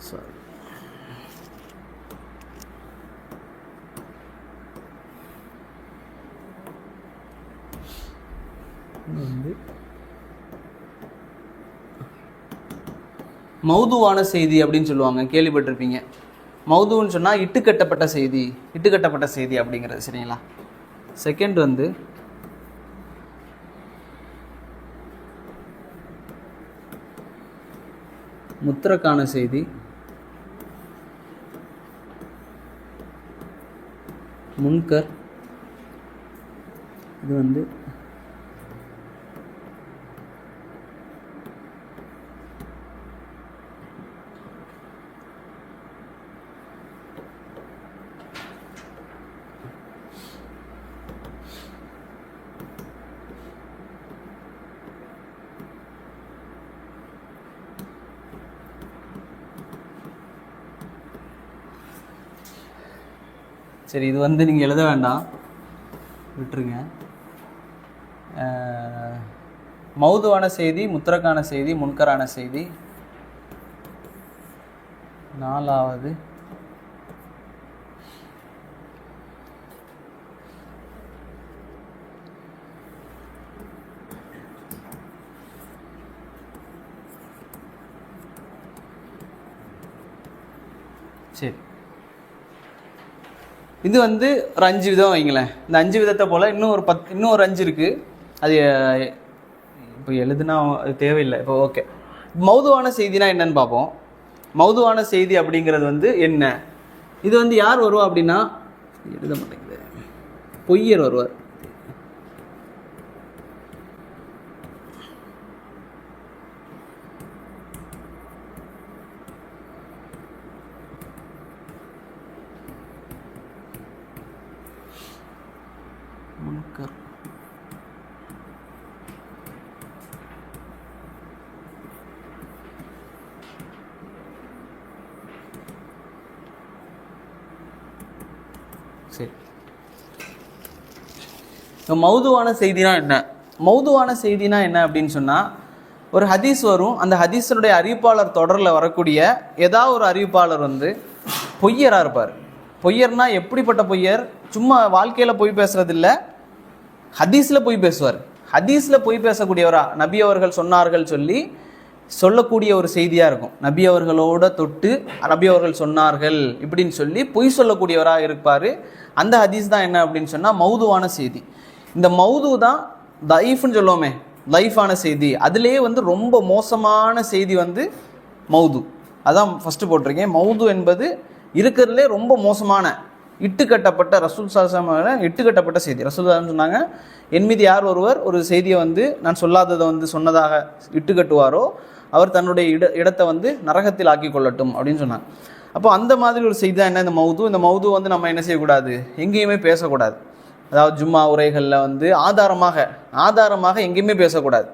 சாரி, வந்து மௌதுவான செய்தி அப்படின்னு சொல்லுவாங்க, கேள்விப்பட்டிருப்பீங்க. மௌதுன்னு சொன்னால் இட்டுக்கட்டப்பட்ட செய்தி அப்படிங்கிறது. சரிங்களா? செகண்ட் வந்து முத்ரக்கான செய்தி, முன்கர். இது வந்து சரி, இது வந்து நீங்கள் எழுத வேண்டாம், விட்டுருங்க. மௌதுவான செய்தி, முத்ரக்கான செய்தி, முன்கரான செய்தி. 4வது சரி, இது வந்து ஒரு 5 விதம் வைங்களேன். இந்த 5 விதத்தை போல் இன்னும் ஒரு 5 இருக்குது. அது இப்போ எழுதுனா அது தேவையில்லை. இப்போ ஓகே, மௌதுவான செய்தினா என்னன்னு பார்ப்போம். மௌதுவான செய்தி அப்படிங்கிறது வந்து என்ன? இது வந்து யார் வருவா அப்படின்னா, எழுத மாட்டேங்குது, பொய்யர் வருவார். முன்கர். சரி, மௌதுவான செய்தினா என்ன? மௌதுவான செய்தினா என்ன அப்படின்னு சொன்னால், ஒரு ஹதீஸ் வரும். அந்த ஹதீஸனுடைய அறிவிப்பாளர் தொடரில் வரக்கூடிய ஏதாவது ஒரு அறிவிப்பாளர் வந்து பொய்யராக இருப்பார். பொய்யர்னா எப்படிப்பட்ட பொய்யர்? சும்மா வாழ்க்கையில் பொய் பேசுறதில்ல, ஹதீஸில் பொய் பேசுவார். ஹதீஸில் பொய் பேசக்கூடியவரா, நபி அவர்கள் சொன்னார்கள் சொல்லக்கூடிய ஒரு செய்தியாக இருக்கும். நபி அவர்களோட தொட்டு நபி அவர்கள் சொன்னார்கள் இப்படின்னு சொல்லி பொய் சொல்லக்கூடியவராக இருப்பார். அந்த ஹதீஸ் தான் என்ன அப்படின்னு சொன்னால் மௌதுவான செய்தி. இந்த மௌது தான் தைஃப்னு சொல்லுவோமே, லைஃபான செய்தி. அதுலேயே வந்து ரொம்ப மோசமான செய்தி வந்து மௌது. அதான் ஃபஸ்ட்டு போட்டிருக்கேன். மௌது என்பது இருக்கிறதுலே ரொம்ப மோசமான இட்டுக்கட்டப்பட்ட ரசூல் ஸல்லல்லாஹு இட்டுக்கட்டப்பட்ட செய்தி. ரசூல் சொன்னாங்க, என் மீது யார் ஒருவர் ஒரு செய்தியை வந்து நான் சொல்லாததை வந்து சொன்னதாக இட்டுக்கட்டுவாரோ அவர் தன்னுடைய இடத்தை வந்து நரகத்தில் ஆக்கி கொள்ளட்டும் அப்படின்னு சொன்னாங்க. அப்போ அந்த மாதிரி ஒரு செய்தி தான் என்ன இந்த மௌது. இந்த மௌது வந்து நம்ம என்ன செய்யக்கூடாது, எங்கேயுமே பேசக்கூடாது. அதாவது ஜும்மா உரைகளில் வந்து ஆதாரமாக எங்கேயுமே பேசக்கூடாது.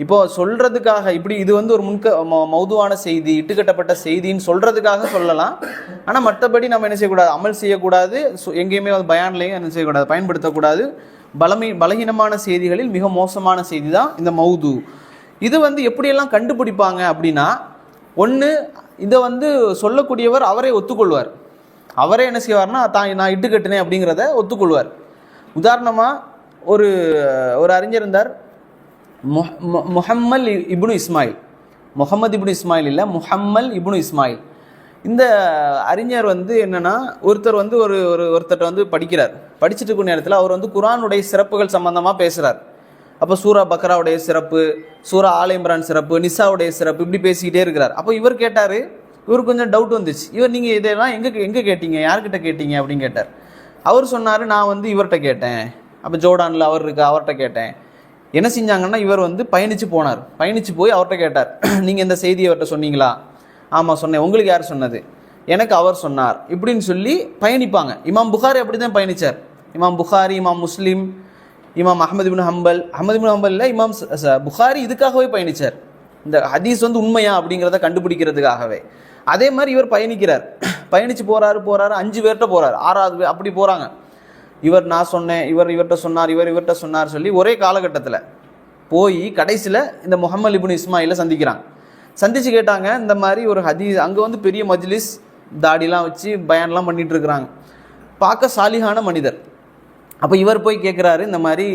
இப்போது சொல்கிறதுக்காக இப்படி இது வந்து ஒரு மௌதுவான செய்தி, இட்டுக்கட்டப்பட்ட செய்தின்னு சொல்கிறதுக்காக சொல்லலாம். ஆனால் மற்றபடி நம்ம என்ன செய்யக்கூடாது, அமல் செய்யக்கூடாது, எங்கேயுமே வந்து பயான்லையும் என்ன செய்யக்கூடாது, பயன்படுத்தக்கூடாது. பலகீனமான செய்திகளில் மிக மோசமான செய்தி தான் இந்த மௌது. இது வந்து எப்படியெல்லாம் கண்டுபிடிப்பாங்க அப்படின்னா, ஒன்று இதை வந்து சொல்லக்கூடியவர் அவரே ஒத்துக்கொள்வார். அவரே என்ன செய்வார்னா, நான் இட்டுக்கட்டினேன் அப்படிங்கிறத ஒத்துக்கொள்வார். உதாரணமாக ஒரு அறிஞர் இருந்தார், முஹம்மது இப்னு இஸ்மாயில். முகமது இப்னு இஸ்மாயில் இல்லை, முஹம்மல் இப்னு இஸ்மாயில். இந்த அறிஞர் வந்து என்னென்னா, ஒருத்தர் வந்து ஒருத்தர்கிட்ட வந்து படிச்சுட்டு இருக்கிற நேரத்தில் அவர் வந்து குர்ஆனுடைய சிறப்புகள் சம்பந்தமாக பேசுகிறார். அப்போ சூரா பக்ராவுடைய சிறப்பு, சூரா ஆல் இம்ரான் சிறப்பு, நிசாவுடைய சிறப்பு, இப்படி பேசிக்கிட்டே இருக்கிறார். அப்போ இவர் கேட்டார், இவருக்கு கொஞ்சம் டவுட் வந்துச்சு. நீங்கள் இதெல்லாம் எங்கே கேட்டீங்க, யார்கிட்ட கேட்டீங்க அப்படின்னு கேட்டார். அவர் சொன்னார், நான் வந்து இவர்கிட்ட கேட்டேன். அப்போ ஜோர்டானில் அவர் இருக்கு, அவர்கிட்ட கேட்டேன். என்ன செஞ்சாங்கன்னா, இவர் வந்து பயணித்து போய் அவர்கிட்ட கேட்டார், நீங்கள் இந்த செய்தியை அவர்கிட்ட சொன்னீங்களா? ஆமாம் சொன்னேன். உங்களுக்கு யார் சொன்னது? எனக்கு அவர் சொன்னார். இப்படின்னு சொல்லி பயணிப்பாங்க. இமாம் புகாரி அப்படி தான் பயணித்தார். இமாம் புகாரி, இமாம் முஸ்லீம், இமாம் அஹமது இப்னு ஹம்பல் இல்லை, இமாம் புகாரி இதுக்காகவே பயணித்தார். இந்த ஹதீஸ் வந்து உண்மையா அப்படிங்கிறத கண்டுபிடிக்கிறதுக்காகவே. அதே மாதிரி இவர் பயணித்து போகிறாரு 5 பேர்கிட்ட போகிறார், 6வது அப்படி போகிறாங்க. நான் சொன்னேன், இவர்கிட்ட சொன்னார், இவர்கிட்ட சொன்னார் சொல்லி ஒரே காலகட்டத்தில் போய் கடைசியில் இந்த முஹம்மது இப்னு இஸ்மாயிலை சந்தித்து கேட்டாங்க, இந்த மாதிரி ஒரு ஹதீஸ். அங்கே வந்து பெரிய மஜ்லிஸ், தாடிலாம் வச்சு பயான்லாம் பண்ணிகிட்டு இருக்கிறாங்க. பார்க்க சாலிஹான மனிதர். அப்போ இவர் போய் கேட்குறாரு, இந்த மாதிரி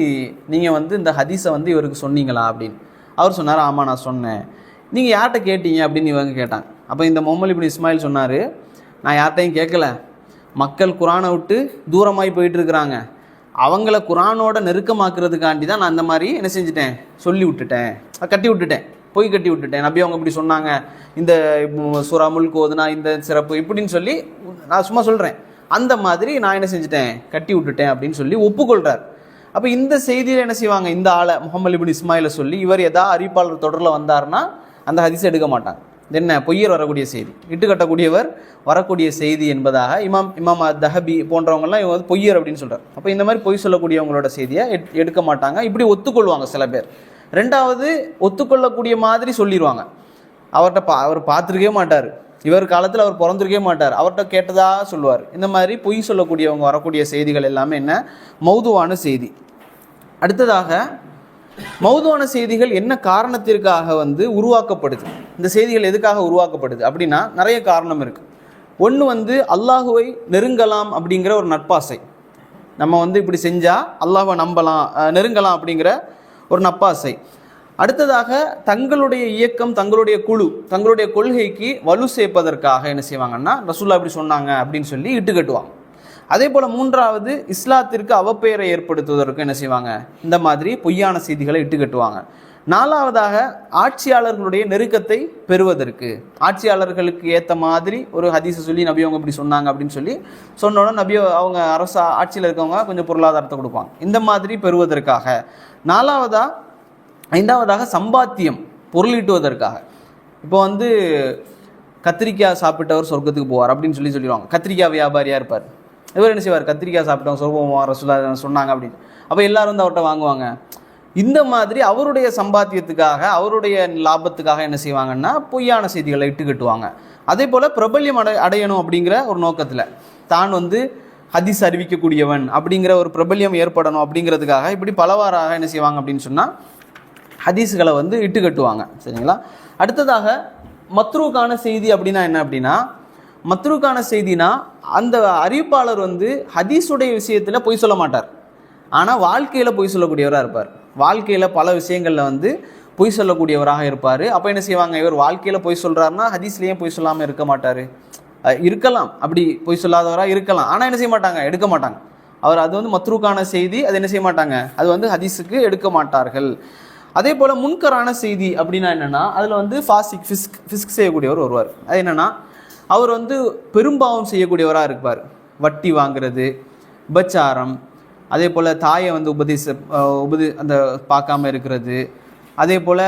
நீங்கள் வந்து இந்த ஹதீஸை வந்து இவருக்கு சொன்னீங்களா அப்படின்னு. அவர் சொன்னார், ஆமாம் நான் சொன்னேன். நீங்கள் யார்கிட்ட கேட்டீங்க அப்படின்னு இவங்க கேட்டாங்க. அப்போ இந்த முஹம்மது இப்னு இஸ்மாயில் சொன்னார், நான் யார்கிட்டையும் கேட்கல. மக்கள் குரானை விட்டு தூரமாகி போயிட்டு இருக்கிறாங்க, அவங்கள குரானோட நெருக்கமாக்குறதுக்காண்டி தான் நான் அந்த மாதிரி என்ன செஞ்சுட்டேன், கட்டி விட்டுட்டேன். நபி அவங்க இப்படி சொன்னாங்க, இந்த சூரா முல்க் ஓதுனா இந்த சிறப்பு இப்படின்னு சொல்லி நான் சும்மா சொல்கிறேன், அந்த மாதிரி நான் என்ன செஞ்சுட்டேன், கட்டி விட்டுட்டேன் அப்படின்னு சொல்லி ஒப்புக்கொள்கிறார். அப்போ இந்த செய்தியில் என்ன செய்வாங்க, இந்த ஆளை முஹம்மது இப்னு இஸ்மாயிலை சொல்லி இவர் ஏதாவது அறிவிப்பாளர் தொடரில் வந்தார்னா அந்த ஹதீஸை எடுக்க மாட்டாங்க. என்ன பொய்யர் வரக்கூடிய செய்தி, இட்டுக்கட்டக்கூடியவர் வரக்கூடிய செய்தி என்பதாக இமாம் தஹபி போன்றவங்கலாம் இவங்க வந்து பொய்யர் அப்படின்னு சொல்கிறார். அப்போ இந்த மாதிரி பொய் சொல்லக்கூடியவங்களோட செய்தியை எடுக்க மாட்டாங்க. இப்படி ஒத்துக்கொள்வாங்க சில பேர். ரெண்டாவது, ஒத்துக்கொள்ளக்கூடிய மாதிரி சொல்லிடுவாங்க. அவர் பார்த்துருக்கவே மாட்டார், இவர் காலத்தில் அவர் பிறந்திருக்கவே மாட்டார், அவர்கிட்ட கேட்டதாக சொல்லுவார். இந்த மாதிரி பொய் சொல்லக்கூடியவங்க வரக்கூடிய செய்திகள் எல்லாமே என்ன, மௌதுவான செய்தி. அடுத்ததாக, மௌதுவான செய்திகள் என்ன காரணத்திற்காக வந்து உருவாக்கப்படுது, இந்த செய்திகள் எதுக்காக உருவாக்கப்படுது அப்படின்னா நிறைய காரணம் இருக்குது. ஒன்று வந்து அல்லாஹுவை நெருங்கலாம் அப்படிங்கிற ஒரு நட்பாசை. நம்ம வந்து இப்படி செஞ்சால் அல்லாஹ்வை நெருங்கலாம் அப்படிங்கிற ஒரு நப்பாசை. அடுத்ததாக, தங்களுடைய இயக்கம், தங்களுடைய குழு, தங்களுடைய கொள்கைக்கு வலு சேர்ப்பதற்காக என்ன செய்வாங்கன்னா, ரசூலுல்லாஹ் இப்படி சொன்னாங்க அப்படின்னு சொல்லி இட்டுக்கட்டுவாங்க. அதே போல் மூன்றாவது, இஸ்லாத்திற்கு அவப்பெயரை ஏற்படுத்துவதற்கு என்ன செய்வாங்க, இந்த மாதிரி பொய்யான செய்திகளை இட்டுக்கட்டுவாங்க. நாலாவதாக, ஆட்சியாளர்களுடைய நெருக்கத்தை பெறுவதற்கு, ஆட்சியாளர்களுக்கு ஏற்ற மாதிரி ஒரு ஹதீஸை சொல்லி நபி அவங்க இப்படி சொன்னாங்க அப்படின்னு சொல்லி சொன்னோன்னா நபி அவங்க ஆட்சியில் இருக்கவங்க கொஞ்சம் பொருளாதாரத்தை கொடுப்பாங்க, இந்த மாதிரி பெறுவதற்காக. ஐந்தாவதாக, சம்பாத்தியம், பொருளீட்டுவதற்காக. இப்போ வந்து கத்திரிக்காய் சாப்பிட்டவர் சொர்க்கத்துக்கு போவார் அப்படின்னு சொல்லிடுவாங்க. கத்திரிக்காய் வியாபாரியாக இருப்பார். இவர் என்ன செய்வார், கத்திரிக்காய் சாப்பிட்டவங்க சொர்க்கம் போவார் ரசூலுல்லாஹ் சொன்னாங்க அப்படின்னு. அப்போ எல்லாரும் வந்து அவர்கிட்ட வாங்குவாங்க. இந்த மாதிரி அவருடைய சம்பாத்தியத்துக்காக, அவருடைய லாபத்துக்காக என்ன செய்வாங்கன்னா பொய்யான செய்திகளை இட்டுக்கட்டுவாங்க. அதே போல் பிரபல்யம் அடையணும் அப்படிங்கிற ஒரு நோக்கத்தில், தான் வந்து ஹதீஸ் அறிவிக்கக்கூடியவன் அப்படிங்கிற ஒரு பிரபல்யம் ஏற்படணும் அப்படிங்கிறதுக்காக இப்படி பலவாறாக என்ன செய்வாங்க அப்படின்னு சொன்னால் ஹதீஸுகளை வந்து இட்டுக்கட்டுவாங்க. சரிங்களா? அடுத்ததாக, மத்ரூக்கான செய்தி அப்படின்னா என்ன அப்படின்னா, மத்ரூக்கான செய்தினா அந்த அறிவிப்பாளர் வந்து ஹதீஸுடைய விஷயத்தில் பொய் சொல்ல மாட்டார், ஆனால் வாழ்க்கையில் பொய் சொல்லக்கூடியவராக இருப்பார். வாழ்க்கையில் பல விஷயங்களில் வந்து பொய் சொல்லக்கூடியவராக இருப்பார். அப்போ என்ன செய்வாங்க, இவர் வாழ்க்கையில் பொய் சொல்கிறாருன்னா ஹதீஸ்லேயே பொய் சொல்லாமல் இருக்க மாட்டார். இருக்கலாம், அப்படி பொய் சொல்லாதவராக இருக்கலாம், ஆனால் என்ன செய்ய மாட்டாங்க, எடுக்க மாட்டாங்க. அவர் அது வந்து மத்ரூக்கான செய்தி, அது என்ன செய்ய மாட்டாங்க, அது வந்து ஹதீஸுக்கு எடுக்க மாட்டார்கள். அதே போல் முன்கரான செய்தி அப்படின்னா என்னென்னா, அதில் வந்து ஃபிஸ்க் செய்யக்கூடியவர் வருவார். அது என்னென்னா, அவர் வந்து பெரும்பாவம் செய்யக்கூடியவராக இருப்பார். வட்டி வாங்கிறது, உபச்சாரம், அதே போல் தாயை வந்து அந்த பார்க்காம இருக்கிறது, அதே போல்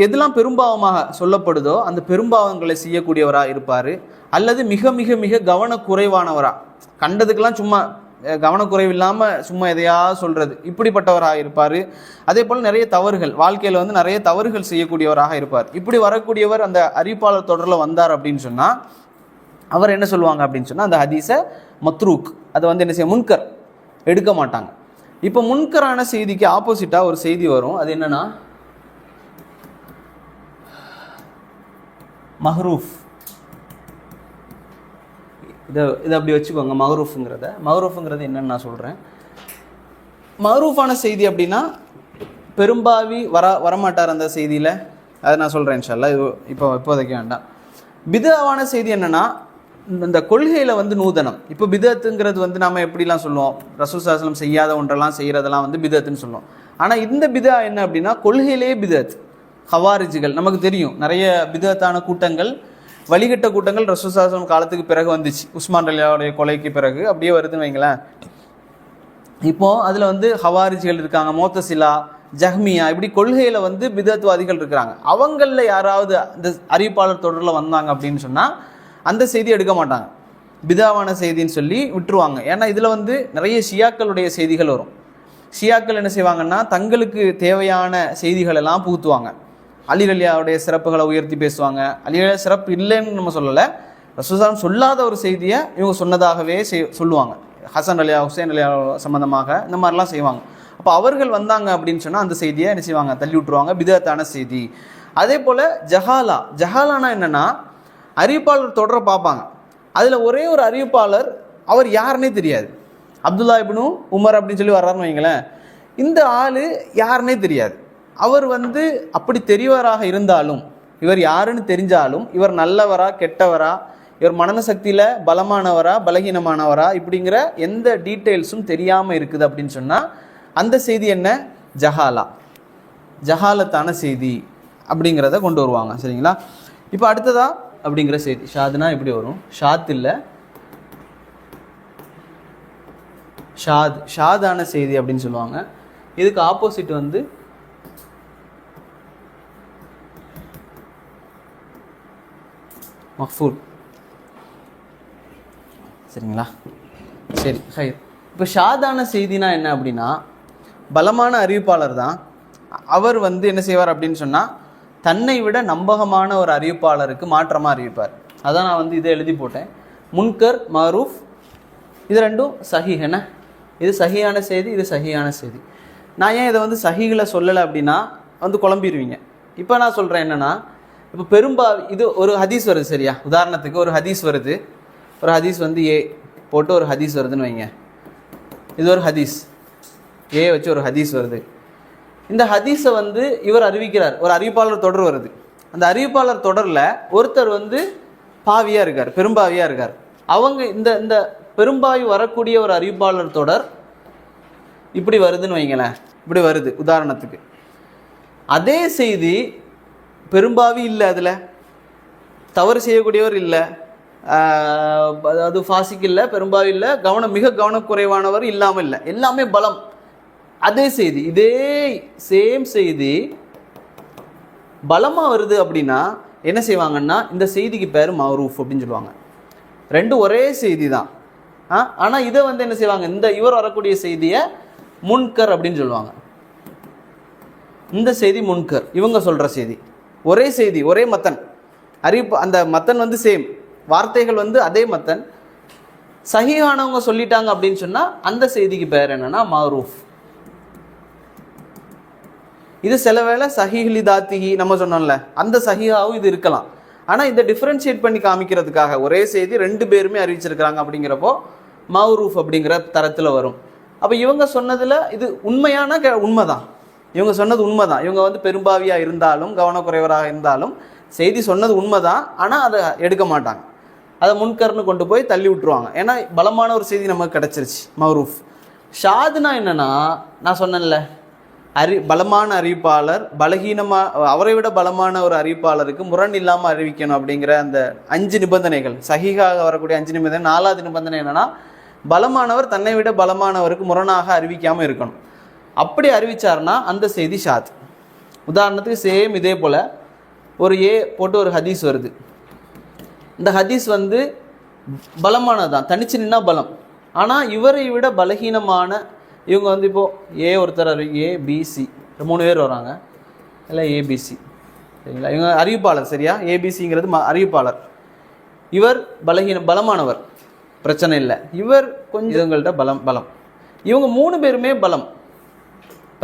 எதெல்லாம் பெரும்பாவமாக சொல்லப்படுதோ அந்த பெரும்பாவங்களை செய்யக்கூடியவராக இருப்பார். அல்லது மிக மிக மிக கவனக்குறைவானவராக, கண்டதுக்கெல்லாம் சும்மா கவனக்குறைவு இல்லாமல் சும்மா எதையாவது சொல்கிறது, இப்படிப்பட்டவராக இருப்பார். அதே போல் நிறைய தவறுகள், வாழ்க்கையில் வந்து நிறைய தவறுகள் செய்யக்கூடியவராக இருப்பார். இப்படி வரக்கூடியவர் அந்த அறிவிப்பாளர் தொடரில் வந்தார் அப்படின்னு சொன்னால் அவர் என்ன சொல்லுவாங்க அப்படின்னு சொன்னால், அந்த ஹதீஸை மத்ரூக், அதை வந்து என்ன செய்ய, முன்கர், எடுக்க மாட்டாங்க. இப்போ முன்கரான செய்திக்கு ஆப்போசிட்டாக ஒரு செய்தி வரும். அது என்னென்னா மஹ்ரூஃப். இதை அப்படி வச்சுக்கோங்க. மஹ்ரூஃபுங்கிறது என்னன்னு நான் சொல்கிறேன். மஹ்ரூஃபான செய்தி அப்படின்னா பெரும்பாவி வரமாட்டார் அந்த செய்தியில், அதை நான் சொல்கிறேன் இன்ஷா அல்லாஹ். இது இப்போதைக்கு வேண்டாம். பிதஅவான செய்தி என்னென்னா, இந்த கொள்கையில் வந்து நூதனம். இப்போ பிதஅத்துங்கிறது வந்து நாம் எப்படிலாம் சொல்லுவோம், ரசூல் ஸல்லல்லாஹு அலைஹி வஸல்லம் செய்யாத ஒன்றெல்லாம் செய்கிறதெல்லாம் வந்து பிதஅத்துன்னு சொல்லுவோம். ஆனால் இந்த பிதஅ என்ன அப்படின்னா, கொள்கையிலேயே பிதஅத். ஹவாரிஜிகள் நமக்கு தெரியும், நிறைய பிதஅத்தான கூட்டங்கள், வழிகட்ட கூட்டங்கள் ரசூல் ஸல்லல்லாஹு அலைஹி வஸல்லம் காலத்துக்கு பிறகு வந்துச்சு. உஸ்மான் ரலியல்லாஹுடைய கொலைக்கு பிறகு அப்படியே வருதுன்னு வைங்களேன். இப்போது அதில் வந்து ஹவாரிஜிகள் இருக்காங்க, மோத்தசிலா, ஜஹ்மியா, இப்படி கொள்கையில் வந்து பிதஅத்வாதிகள் இருக்கிறாங்க. அவங்களில் யாராவது அந்த அறிவிப்பாளர் தொடரில் வந்தாங்க அப்படின்னு சொன்னால் அந்த செய்தி எடுக்க மாட்டாங்க, பிதாவான செய்தின்னு சொல்லி விட்டுருவாங்க. ஏன்னா இதில் வந்து நிறைய ஷியாக்களுடைய செய்திகள் வரும். ஷியாக்கள் என்ன செய்வாங்கன்னா, தங்களுக்கு தேவையான செய்திகள் எல்லாம் புகுத்துவாங்க. அலி ரலியல்லாஹுடைய சிறப்புகளை உயர்த்தி பேசுவாங்க. அலி ரலியல்லாஹு சிறப்பு இல்லைன்னு நம்ம சொல்லலை, ரசூல் ஸல்லல்லாஹு அலைஹி வஸல்லம் சொல்லாத ஒரு செய்தியை இவங்க சொன்னதாகவே சொல்லுவாங்க. ஹசன் ரலியல்லாஹு, ஹுசைன் ரலியல்லாஹு சம்மந்தமாக இந்த மாதிரிலாம் செய்வாங்க. அப்போ அவர்கள் வந்தாங்க அப்படின்னு சொன்னால் அந்த செய்தியை என்ன செய்வாங்க, தள்ளி விட்டுருவாங்க, பிதஅத்தான செய்தி. அதே போல் ஜஹாலானா என்னென்னா, அறிவிப்பாளர் தொடர பார்ப்பாங்க, அதில் ஒரே ஒரு அறிவிப்பாளர், அவர் யாருன்னே தெரியாது. அப்துல்லா இப்னு உமர் அப்படின்னு சொல்லி வர்றாருன்னு வைங்களேன், இந்த ஆள் யாருன்னே தெரியாது. அவர் வந்து அப்படி தெரியவராக இருந்தாலும், இவர் யாருன்னு தெரிஞ்சாலும், இவர் நல்லவரா கெட்டவரா, இவர் மனன சக்தியில் பலமானவரா பலகீனமானவரா, இப்படிங்கிற எந்த டீட்டெயில்ஸும் தெரியாமல் இருக்குது அப்படின்னு சொன்னால் அந்த செய்தி என்ன, ஜஹாலத்தான செய்தி அப்படிங்கிறத கொண்டு வருவாங்க. சரிங்களா? இப்போ அடுத்ததா அப்படிங்கிற செய்தி ஷாதுனா எப்படி வரும், ஷாத் இல்லை, ஷாதான செய்தி அப்படின்னு சொல்லுவாங்க. இதுக்கு ஆப்போசிட் வந்து மக்ஃபூல். சரிங்களா? சரி, ஹைர். இப்போ ஷாதான செய்தினா என்ன அப்படின்னா, பலமான அறிவிப்பாளர் தான், அவர் வந்து என்ன செய்வார் அப்படின்னு சொன்னால், தன்னை விட நம்பகமான ஒரு அறிவிப்பாளருக்கு மாற்றமாக அறிவிப்பார். அதான் நான் வந்து இதை எழுதி போட்டேன், முன்கர் மரூஃப், இது ரெண்டும் சஹீஹ். என்ன, இது சஹீஹான செய்தி, இது சஹீஹான செய்தி. நான் ஏன் இதை வந்து சஹீஹில் சொல்லலை அப்படின்னா வந்து குழம்பிடுவீங்க. இப்போ நான் சொல்கிறேன் என்னென்னா, இப்போ இது ஒரு ஹதீஸ் வருது சரியா, உதாரணத்துக்கு ஒரு ஹதீஸ் வருது, ஒரு ஹதீஸ் வந்து ஏ போட்டு ஒரு ஹதீஸ் வருதுன்னு வைங்க, இது ஒரு ஹதீஸ் ஏ வச்சு ஒரு ஹதீஸ் வருது. இந்த ஹதீஸை வந்து இவர் அறிவிக்கிறார், ஒரு அறிவிப்பாளர் தொடர் வருது. அந்த அறிவிப்பாளர் தொடரில் ஒருத்தர் வந்து பாவியாக இருக்கார், பெரும்பாவியாக இருக்கார். அவங்க இந்த பெரும்பாவி வரக்கூடிய ஒரு அறிவிப்பாளர் தொடர் இப்படி வருதுன்னு வைங்களேன், இப்படி வருது உதாரணத்துக்கு. அதே செய்தி பெரும்பாவி இல்லை, அதில் தவறு செய்யக்கூடியவர் இல்லை, அதாவது ஃபாசிக் இல்லை, பெரும்பாவி இல்லை, மிக கவனக்குறைவானவர் இல்லாமல் இல்லை, எல்லாமே பலம். அதே செய்தி, இதே சேம் செய்தி பலமாக வருது அப்படின்னா என்ன செய்வாங்கன்னா, இந்த செய்திக்கு பேர் மௌரூஃப் அப்படின்னு சொல்லுவாங்க. ரெண்டும் ஒரே செய்தி தான். ஆனால் இதை வந்து என்ன செய்வாங்க, இவர் வரக்கூடிய செய்தியை முன்கர் அப்படின்னு சொல்லுவாங்க. இந்த செய்தி முன்கர், இவங்க சொல்கிற செய்தி ஒரே செய்தி, ஒரே மத்தன், அறிவிப்பு, அந்த மத்தன் வந்து சேம், வார்த்தைகள் வந்து அதே மத்தன், சஹீஹானவங்க சொல்லிட்டாங்க அப்படின்னு சொன்னால் அந்த செய்திக்கு பேர் என்னன்னா மௌரூஃப். இது சில வேளை சஹீஹ் தாத்திஹி நம்ம சொன்னோம்ல, அந்த சஹீஹாவும் இது இருக்கலாம். ஆனால் இதை டிஃப்ரென்ஷியேட் பண்ணி காமிக்கிறதுக்காக ஒரே செய்தி ரெண்டு பேருமே அறிவிச்சிருக்கிறாங்க அப்படிங்கிறப்போ மௌரூஃப் அப்படிங்கிற தரத்தில் வரும். அப்போ இவங்க சொன்னதில் இது உண்மையான உண்மைதான், இவங்க சொன்னது உண்மைதான். இவங்க வந்து பெரும்பாவியாக இருந்தாலும் கவனக்குறைவராக இருந்தாலும் செய்தி சொன்னது உண்மைதான், ஆனால் அதை எடுக்க மாட்டாங்க, அதை முன்கர்னு கொண்டு போய் தள்ளி விட்டுருவாங்க. ஏன்னா பலமான ஒரு செய்தி நமக்கு கிடச்சிருச்சு மௌரூஃப். ஷாதுனா என்னன்னா, நான் சொன்னேன்ல, பலமான அறிவிப்பாளர் அவரை விட பலமான ஒரு அறிவிப்பாளருக்கு முரண் இல்லாமல் அறிவிக்கணும் அப்படிங்கிற அந்த 5 நிபந்தனைகள், சஹீஹாக வரக்கூடிய 5 நிபந்தனை. 4வது நிபந்தனை என்னன்னா, பலமானவர் தன்னை விட பலமானவருக்கு முரணாக அறிவிக்காமல் இருக்கணும். அப்படி அறிவிச்சார்னா அந்த செய்தி ஷாத். உதாரணத்துக்கு சேம் இதே போல் ஒரு போட்டு ஒரு ஹதீஸ் வருது. இந்த ஹதீஸ் வந்து பலமானதான், தனிச்சு நின்னா பலம். ஆனால் இவரை விட பலகீனமான இவங்க வந்து இப்போது ஒருத்தர் ஏபிசி 3 பேர் வராங்க, இல்லை ஏபிசி, சரிங்களா? இவங்க அறிவிப்பாளர், சரியா? ஏபிசிங்கிறது அறிவிப்பாளர். இவர் பலமானவர், பிரச்சனை இல்லை. இவர் கொஞ்சம் இவங்கள்ட்ட பலம். இவங்க 3 பேருமே பலம்,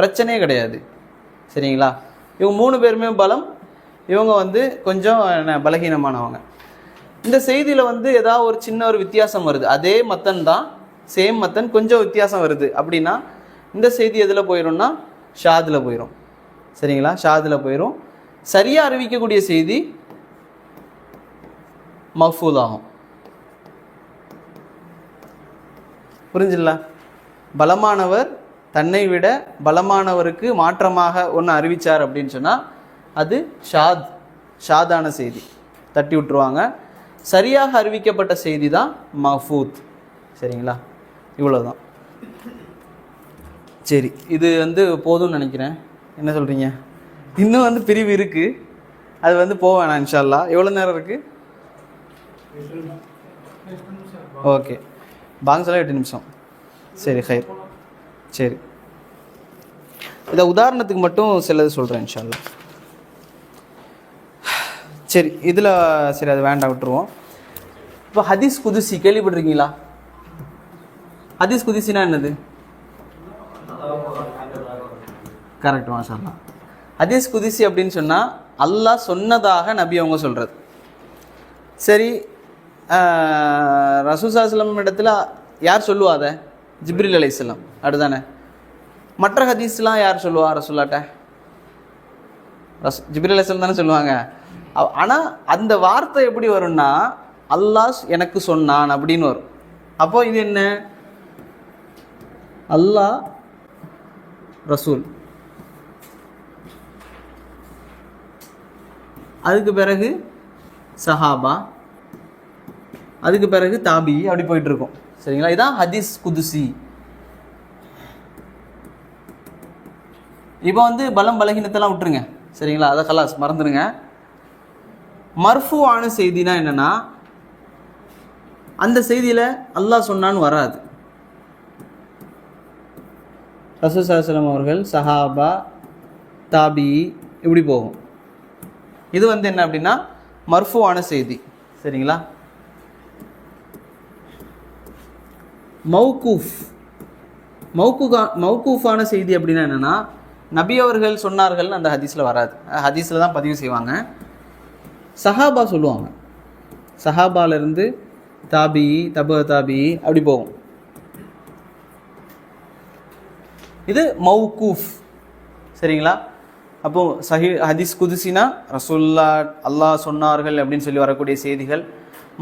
பிரச்சனையே கிடையாது, சரிங்களா? இவங்க 3 பேருமே பலம், இவங்க வந்து கொஞ்சம் பலகீனமானவங்க. இந்த செய்தியில் வந்து ஏதாவது ஒரு சின்ன ஒரு வித்தியாசம் வருது, அதே மத்தன் தான், சேம் மத்தன், கொஞ்சம் வித்தியாசம் வருது அப்படின்னா இந்த செய்தி எதில் போயிடும்னா ஷாதில் போயிடும், சரிங்களா? ஷாதில் போயிடும். சரியாக அறிவிக்கக்கூடிய செய்தி மஃபூல் ஆகும். புரிஞ்சில்ல? பலமானவர் தன்னை விட பலமானவருக்கு மாற்றமாக ஒன்று அறிவித்தார் அப்படின்னு சொன்னால் அது ஷாதான செய்தி, தட்டி விட்டுருவாங்க. சரியாக அறிவிக்கப்பட்ட செய்தி தான் மஃபூத், சரிங்களா? இவ்வளோதான். சரி, இது வந்து போதும்னு நினைக்கிறேன். என்ன சொல்கிறீங்க? இன்னும் வந்து பிரிவு இருக்குது, அது வந்து போக வேணாம் இன்ஷா அல்லாஹ். எவ்வளோ நேரம் இருக்குது? ஓகே, பாங்க சொல்ல 8 நிமிஷம். சரி, ஹைர். சரி, இதை உதாரணத்துக்கு மட்டும் சிலது சொல்கிறேன் இன்ஷா அல்லாஹ். சரி, இதில் சரி அது வேண்டாம், விட்டுருவோம். இப்போ ஹதீஸ் குதுசி கேள்விப்பட்டிருக்கீங்களா? ஹதீஸ் குதுசினா என்னது? கரெக்ட், மாஷா அல்லாஹ். ஹதீஸ் குதுசி அப்படின்னு சொன்னால் அல்லாஹ் சொன்னதாக நபி அவங்க சொல்கிறது. சரி, ரசூல் ஸல்லல்லாஹு அலைஹி வஸல்லம் இடத்துல யார் சொல்லுவா? அதை ஜிப்ரீல் அலைஹிஸ்ஸலாம், அடுதானே? மற்ற ஹதீஸ்லாம் யார் சொல்லுவா? ரசூல்லாட்ட ஜிப்ரீல் அலைஹிஸ்ஸலாம் தானே சொல்லுவாங்க. ஆனால் அந்த வார்த்தை எப்படி வரும்னா அல்லாஹ் எனக்கு சொன்னான் அப்படின்னு வரும். அப்போ இது என்ன? அல்லாஹ், ரசூல், அதுக்கு பிறகு சஹாபா, அதுக்கு பிறகு தாபி, அப்படி போயிட்டு இருக்கும், சரிங்களா? இதான் ஹதீஸ் குதுசி. இப்போ வந்து பலகீனத்தெல்லாம் விட்டுருங்க, சரிங்களா? அதை கலாஸ் மறந்துடுங்க. மர்ஃபூஆன செய்தினா என்னன்னா, அந்த செய்தியில் அல்லாஹ் சொன்னான்னு வராது. ரசூல் ஸல்லல்லாஹு அலைஹி வஸல்லம் அவர்கள், சஹாபா, தாபி, இப்படி போகும். இது வந்து என்ன அப்படின்னா மர்ஃபூஆன செய்தி, சரிங்களா? மௌகூஃபான செய்தி அப்படின்னா என்னென்னா, நபி அவர்கள் சொன்னார்கள் அந்த ஹதீஸில் வராது, ஹதீஸில் தான் பதிவு செய்வாங்க. சஹாபா சொல்லுவாங்க, சஹாபாலேருந்து தாபி, தாபி, அப்படி போகும். இது மௌகூஃப், சரிங்களா? அப்போது ஹதீஸ் குதுசினா ரசூல்லா, அல்லாஹ் சொன்னார்கள் அப்படின்னு சொல்லி வரக்கூடிய செய்திகள்.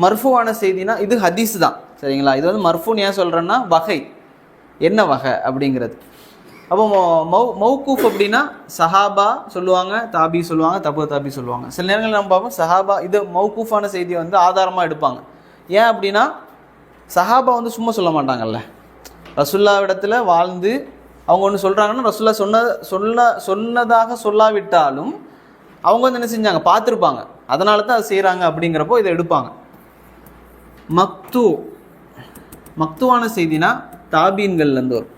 மர்ஃபூஆன செய்தினா இது ஹதீஸ் தான், சரிங்களா? இது வந்து மர்ஃபூன்னு ஏன் சொல்கிறேன்னா வகை, என்ன வகை அப்படிங்கிறது. அப்போ மௌகூஃப் அப்படின்னா சஹாபா சொல்லுவாங்க, தாபி சொல்லுவாங்க, தாபி சொல்லுவாங்க. சில நேரங்கள் நம்ம பார்ப்போம் சஹாபா, இது மௌகூஃபான செய்தியை வந்து ஆதாரமாக எடுப்பாங்க. ஏன் அப்படின்னா சஹாபா வந்து சும்மா சொல்ல மாட்டாங்கல்ல, ரசூல்லா இடத்துல வாழ்ந்து அவங்க ஒன்று சொல்கிறாங்கன்னா ரசூல்லா சொன்னதாக சொல்லாவிட்டாலும் அவங்க வந்து என்ன செஞ்சாங்க, பார்த்துருப்பாங்க, அதனால தான் அதை செய்கிறாங்க. அப்படிங்கிறப்போ இதை எடுப்பாங்க. மக்துவான செய்தினா தாபீன்கள்லேருந்து வரும்.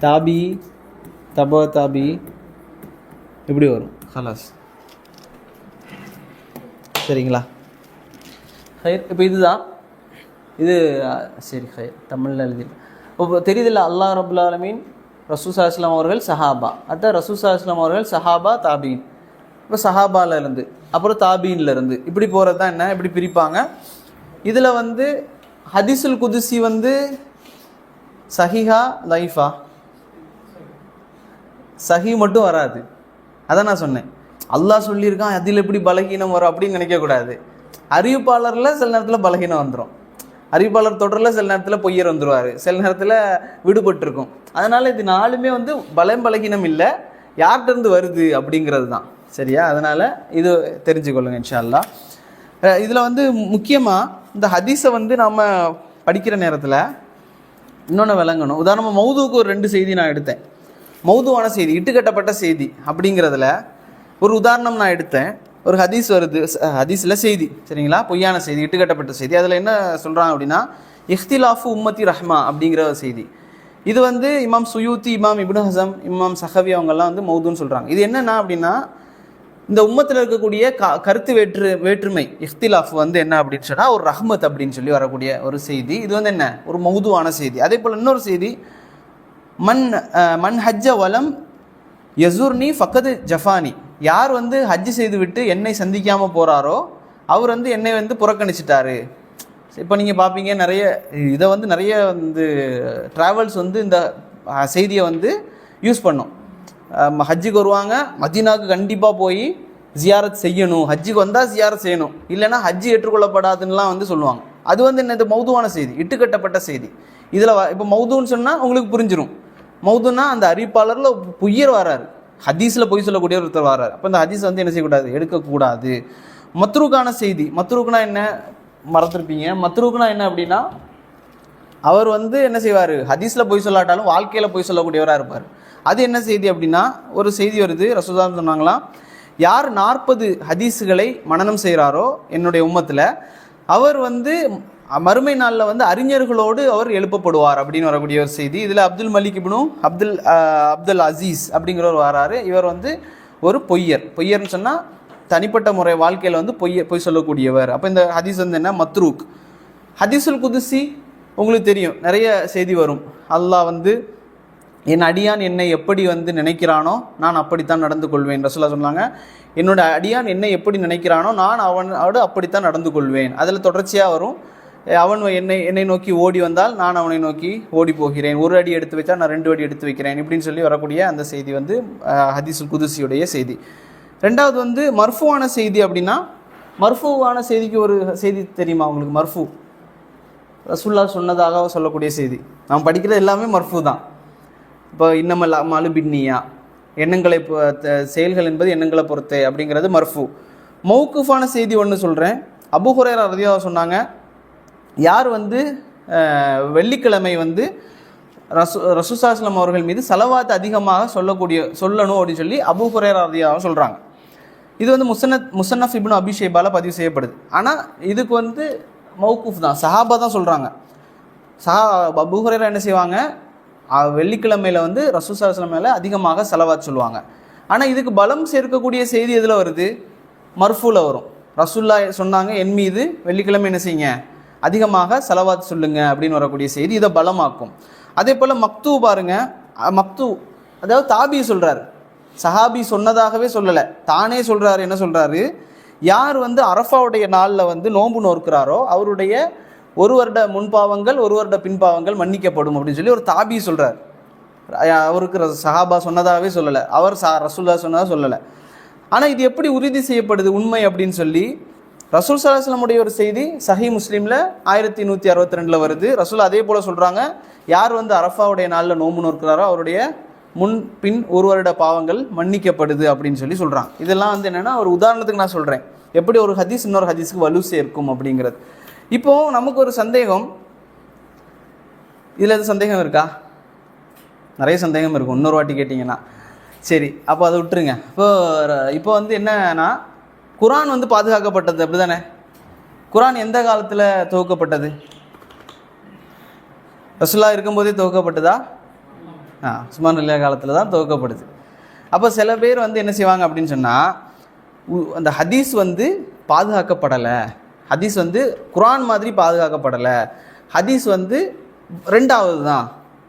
தாபி, தாபி, இப்படி வரும், ஹலாஸ், சரிங்களா? ஹைர். இப்போ இதுதான் இது, சரி ஹைர், தமிழில் எழுதி இப்போ தெரியுதில்ல. அல்லாஹ் ரப்புல் ஆலமீன், ரசூல் ஸல்லல்லாஹு அலைஹி வஸல்லம் அவர்கள் சஹாபா, அடுத்த ரசூல் ஸல்லல்லாஹு அலைஹி வஸல்லம் அவர்கள் சஹாபா, தாபீன், இப்போ சஹாபாலேருந்து அப்புறம் தாபீன்லேருந்து இப்படி போகிறது தான் என்ன, இப்படி பிரிப்பாங்க. இதில் வந்து ஹதீஸுல் குதுசி வந்து சஹீஹா லைஃபா? சஹி மட்டும் வராது. அதான் நான் சொன்னேன், அல்லாஹ் சொல்லியிருக்கான் அதில் எப்படி பலகீனம் வரும் அப்படின்னு நினைக்கக்கூடாது. அறிவிப்பாளரில் சில நேரத்தில் பலகீனம் வந்துடும். அறிவிப்பாளர் தொடரில் சில நேரத்தில் பொய்யர் வந்துடுவார், சில நேரத்தில் விடுபட்டிருக்கும். அதனால் இது நாலுமே வந்து பலகீனம் இல்லை, யார்கிட்டருந்து வருது அப்படிங்கிறது தான். சரியா? அதனால் இது தெரிஞ்சுக்கொள்ளுங்க இன்ஷா அல்லாஹ். இதில் வந்து முக்கியமாக இந்த ஹதீஸை வந்து நம்ம படிக்கிற நேரத்தில் இன்னொன்று விளங்கணும். உதாரணமாக மௌதுவுக்கு ஒரு 2 செய்தி நான் எடுத்தேன். மௌதுவான செய்தி, இட்டுக்கட்டப்பட்ட செய்தி அப்படிங்கிறதுல ஒரு உதாரணம் நான் எடுத்தேன். ஒரு ஹதீஸ் வருது, ஹதீஸில் செய்தி, சரிங்களா, பொய்யான செய்தி, இட்டுக்கட்டப்பட்ட செய்தி. அதில் என்ன சொல்கிறாங்க அப்படின்னா, இஃப்திலாஃபு உம்மத்தி ரஹ்மா அப்படிங்கிற ஒரு செய்தி. இது வந்து இமாம் சுயூத்தி, இமாம் இப்னு ஹஸம், இமாம் சஹவி அவங்கெல்லாம் வந்து மௌதுன்னு சொல்கிறாங்க. இது என்னென்னா அப்படின்னா, இந்த உம்மத்தில் இருக்கக்கூடிய கருத்து வேற்றுமை இஃப்திலாஃப் வந்து என்ன அப்படின்னு சொன்னால் ஒரு ரஹ்மத் அப்படின்னு சொல்லி வரக்கூடிய ஒரு செய்தி. இது வந்து என்ன, ஒரு மௌதுவான செய்தி. அதே போல் இன்னொரு செய்தி, மன் ஹஜ்ஜ வலம் யசூர்னி ஃபக்கது ஜஃபானி, யார் வந்து ஹஜ்ஜு செய்து விட்டு என்னை சந்திக்காமல் போகிறாரோ அவர் வந்து என்னை வந்து புறக்கணிச்சிட்டாரு. இப்போ நீங்கள் பார்ப்பீங்க, இதை வந்து நிறைய வந்து ட்ராவல்ஸ் வந்து இந்த செய்தியை வந்து யூஸ் பண்ணும். ஹஜ்ஜுக்கு வருவாங்க, மதீனாவுக்கு கண்டிப்பாக போய் ஜியாரத் செய்யணும், ஹஜ்ஜுக்கு வந்தால் ஜியாரத் செய்யணும், இல்லைனா ஹஜ்ஜு ஏற்றுக்கொள்ளப்படாதுன்னெலாம் வந்து சொல்லுவாங்க. அது வந்து என்னது, மௌதுவான செய்தி, இட்டுக்கட்டப்பட்ட செய்தி. இதில் இப்போ மௌதுன்னு சொன்னால் உங்களுக்கு புரிஞ்சிடும். மௌதுன்னா அந்த அறிவிப்பாளரில் பொய்யர் வராரு, ஹதீஸில் பொய் சொல்லக்கூடிய ஒருத்தர் வராரு. அப்போ இந்த ஹதீஸ் வந்து என்ன செய்யக்கூடாது, எடுக்கக்கூடாது. மத்ரூக்கான செய்தி, மத்ரூக்குனா என்ன மறந்துருப்பீங்க. மத்ரூக்குனா என்ன அப்படின்னா, அவர் வந்து என்ன செய்வார், ஹதீஸில் பொய் சொல்லாட்டாலும் வாழ்க்கையில் பொய் சொல்லக்கூடியவராக இருப்பார். அது என்ன செய்தி அப்படின்னா, ஒரு செய்தி வருது, ரசூலுல்லாஹ் சொன்னாங்களாம், யார் 40 ஹதீஸுகளை மனனம் செய்கிறாரோ என்னுடைய உம்மத்தில், அவர் வந்து மறுமை நாளில் வந்து அறிஞர்களோடு அவர் எழுப்பப்படுவார் அப்படின்னு வரக்கூடிய ஒரு செய்தி. இதில் அப்துல் மலிக் இப்னு அப்துல் அசீஸ் அப்படிங்கிறவர் வராரு. இவர் வந்து ஒரு பொய்யர்னு சொன்னால் தனிப்பட்ட முறை வாழ்க்கையில் வந்து பொய் சொல்லக்கூடியவர். அப்போ இந்த ஹதீஸ் வந்து என்ன, மத்ரூக். ஹதீஸுல் குதுசி உங்களுக்கு தெரியும், நிறைய செய்தி வரும். அல்லாஹ் வந்து என் அடியான் என்னை எப்படி வந்து நினைக்கிறானோ நான் அப்படித்தான் நடந்து கொள்வேன். ரசூலுல்லாஹ் சொன்னாங்க, என்னோட அடியான் என்னை எப்படி நினைக்கிறானோ நான் அவனோடு அப்படித்தான் நடந்து கொள்வேன். அதில் தொடர்ச்சியாக வரும், அவன் என்னை நோக்கி ஓடி வந்தால் நான் அவனை நோக்கி ஓடி போகிறேன், 1 அடி எடுத்து வைத்தால் நான் 2 அடி எடுத்து வைக்கிறேன், இப்படின்னு சொல்லி வரக்கூடிய அந்த செய்தி வந்து ஹதீஸுல் குதுசியுடைய செய்தி. ரெண்டாவது வந்து மர்ஃபுவான செய்தி. அப்படின்னா மர்ஃபுவான செய்திக்கு ஒரு செய்தி தெரியுமா உங்களுக்கு? மர்ஃபு ரசூலுல்லாஹ் சொன்னதாக சொல்லக்கூடிய செய்தி. நாம் படிக்கிறது எல்லாமே மர்ஃபு தான். இப்போ இன்னமல் அமாலு பின்னியா, எண்ணங்களை செயல்கள் என்பது எண்ணங்களை பொறுத்தே அப்படிங்கிறது மர்ஃபு. மௌக்குஃபான செய்தி ஒன்று சொல்கிறேன். அபூ ஹுரைரா ரலியல்லாஹு சொன்னாங்க, யார் வந்து வெள்ளிக்கிழமை வந்து ரசூலுல்லாஹி ஸல்லல்லாஹு அலைஹி வஸல்லம் அவர்கள் மீது ஸலவாத் அதிகமாக சொல்லணும் அப்படின்னு சொல்லி அபூ ஹுரைரா ரலியல்லாஹு சொல்கிறாங்க. இது வந்து முஸன்னஃப் இப்னு அபி ஷைபால பதிவு செய்யப்படுது. ஆனால் இதுக்கு வந்து மௌக்குஃப் தான், சஹாபா தான் சொல்கிறாங்க. அபூ ஹுரைரா என்ன செய்வாங்க, வெள்ளிக்கிழமையில் வந்து ரசூலுல்லாஹி ஸல்லல்லாஹு அலைஹி வஸல்லம் மேலே அதிகமாக ஸலவாத் சொல்லுவாங்க. ஆனால் இதுக்கு பலம் சேர்க்கக்கூடிய செய்தி எதில் வருது, மர்ஃபூல வரும். ரசூலுல்லாஹ் சொன்னாங்க, என் மீது வெள்ளிக்கிழமை என்ன செய்யுங்க, அதிகமாக ஸலவாத் சொல்லுங்க அப்படின்னு வரக்கூடிய செய்தி இதை பலமாக்கும். அதே போல் மக்தூ பாருங்க, மக்தூ அதாவது தாபி சொல்கிறார், சஹாபி சொன்னதாகவே சொல்லலை, தானே சொல்கிறாரு. என்ன சொல்கிறாரு, யார் வந்து அரஃபாவுடைய நாளில் வந்து நோன்பு நோக்கிறாரோ அவருடைய 1 வருட முன்பாவங்கள் 1 வருட பின்பாவங்கள் மன்னிக்கப்படும் அப்படின்னு சொல்லி ஒரு தாபி சொல்கிறார். அவருக்கு சஹாபா சொன்னதாகவே சொல்லலை, அவர் ரசூலுல்லாஹ் சொன்னதாக சொல்லலை. ஆனால் இது எப்படி உறுதி செய்யப்படுது உண்மை அப்படின்னு சொல்லி, ரசூல் ஸல்லல்லாஹு அலைஹி வஸல்லம் ஒரு செய்தி சஹீஹ் முஸ்லிமில் 1162 வருது. ரசூல் அதே போல் சொல்கிறாங்க, யார் வந்து அரஃபாவுடைய நாளில் நோன்பு நோக்கிறாரோ அவருடைய முன் பின் 1 வருட பாவங்கள் மன்னிக்கப்படுது அப்படின்னு சொல்லி சொல்கிறாங்க. இதெல்லாம் வந்து என்னென்னா ஒரு உதாரணத்துக்கு நான் சொல்கிறேன், எப்படி ஒரு ஹதீஸ் இன்னொரு ஹதீஸுக்கு வலு சேர்க்கும் அப்படிங்கிறது. இப்போது நமக்கு ஒரு சந்தேகம், இதில் எது சந்தேகம் இருக்கா? நிறைய சந்தேகம் இருக்கும், இன்னொரு வாட்டி கேட்டிங்கன்னா. சரி, அப்போ அதை விட்டுருங்க. இப்போ வந்து என்னன்னா, குர்ஆன் வந்து பாதுகாக்கப்பட்டது, அப்படி தானே? குர்ஆன் எந்த காலத்தில் துவக்கப்பட்டது? ரசூலுல்லாஹ் இருக்கும்போதே துவக்கப்பட்டதா? உஸ்மான் ரலியல்லாஹு காலத்தில் தான் துவக்கப்படுது. அப்போ சில பேர் வந்து என்ன செய்வாங்க அப்படின்னு சொன்னால், அந்த ஹதீஸ் வந்து பாதுகாக்கப்படலை, ஹதீஸ் வந்து குர்ஆன் மாதிரி பாதுகாக்கப்படலை, ஹதீஸ் வந்து 2வது தான்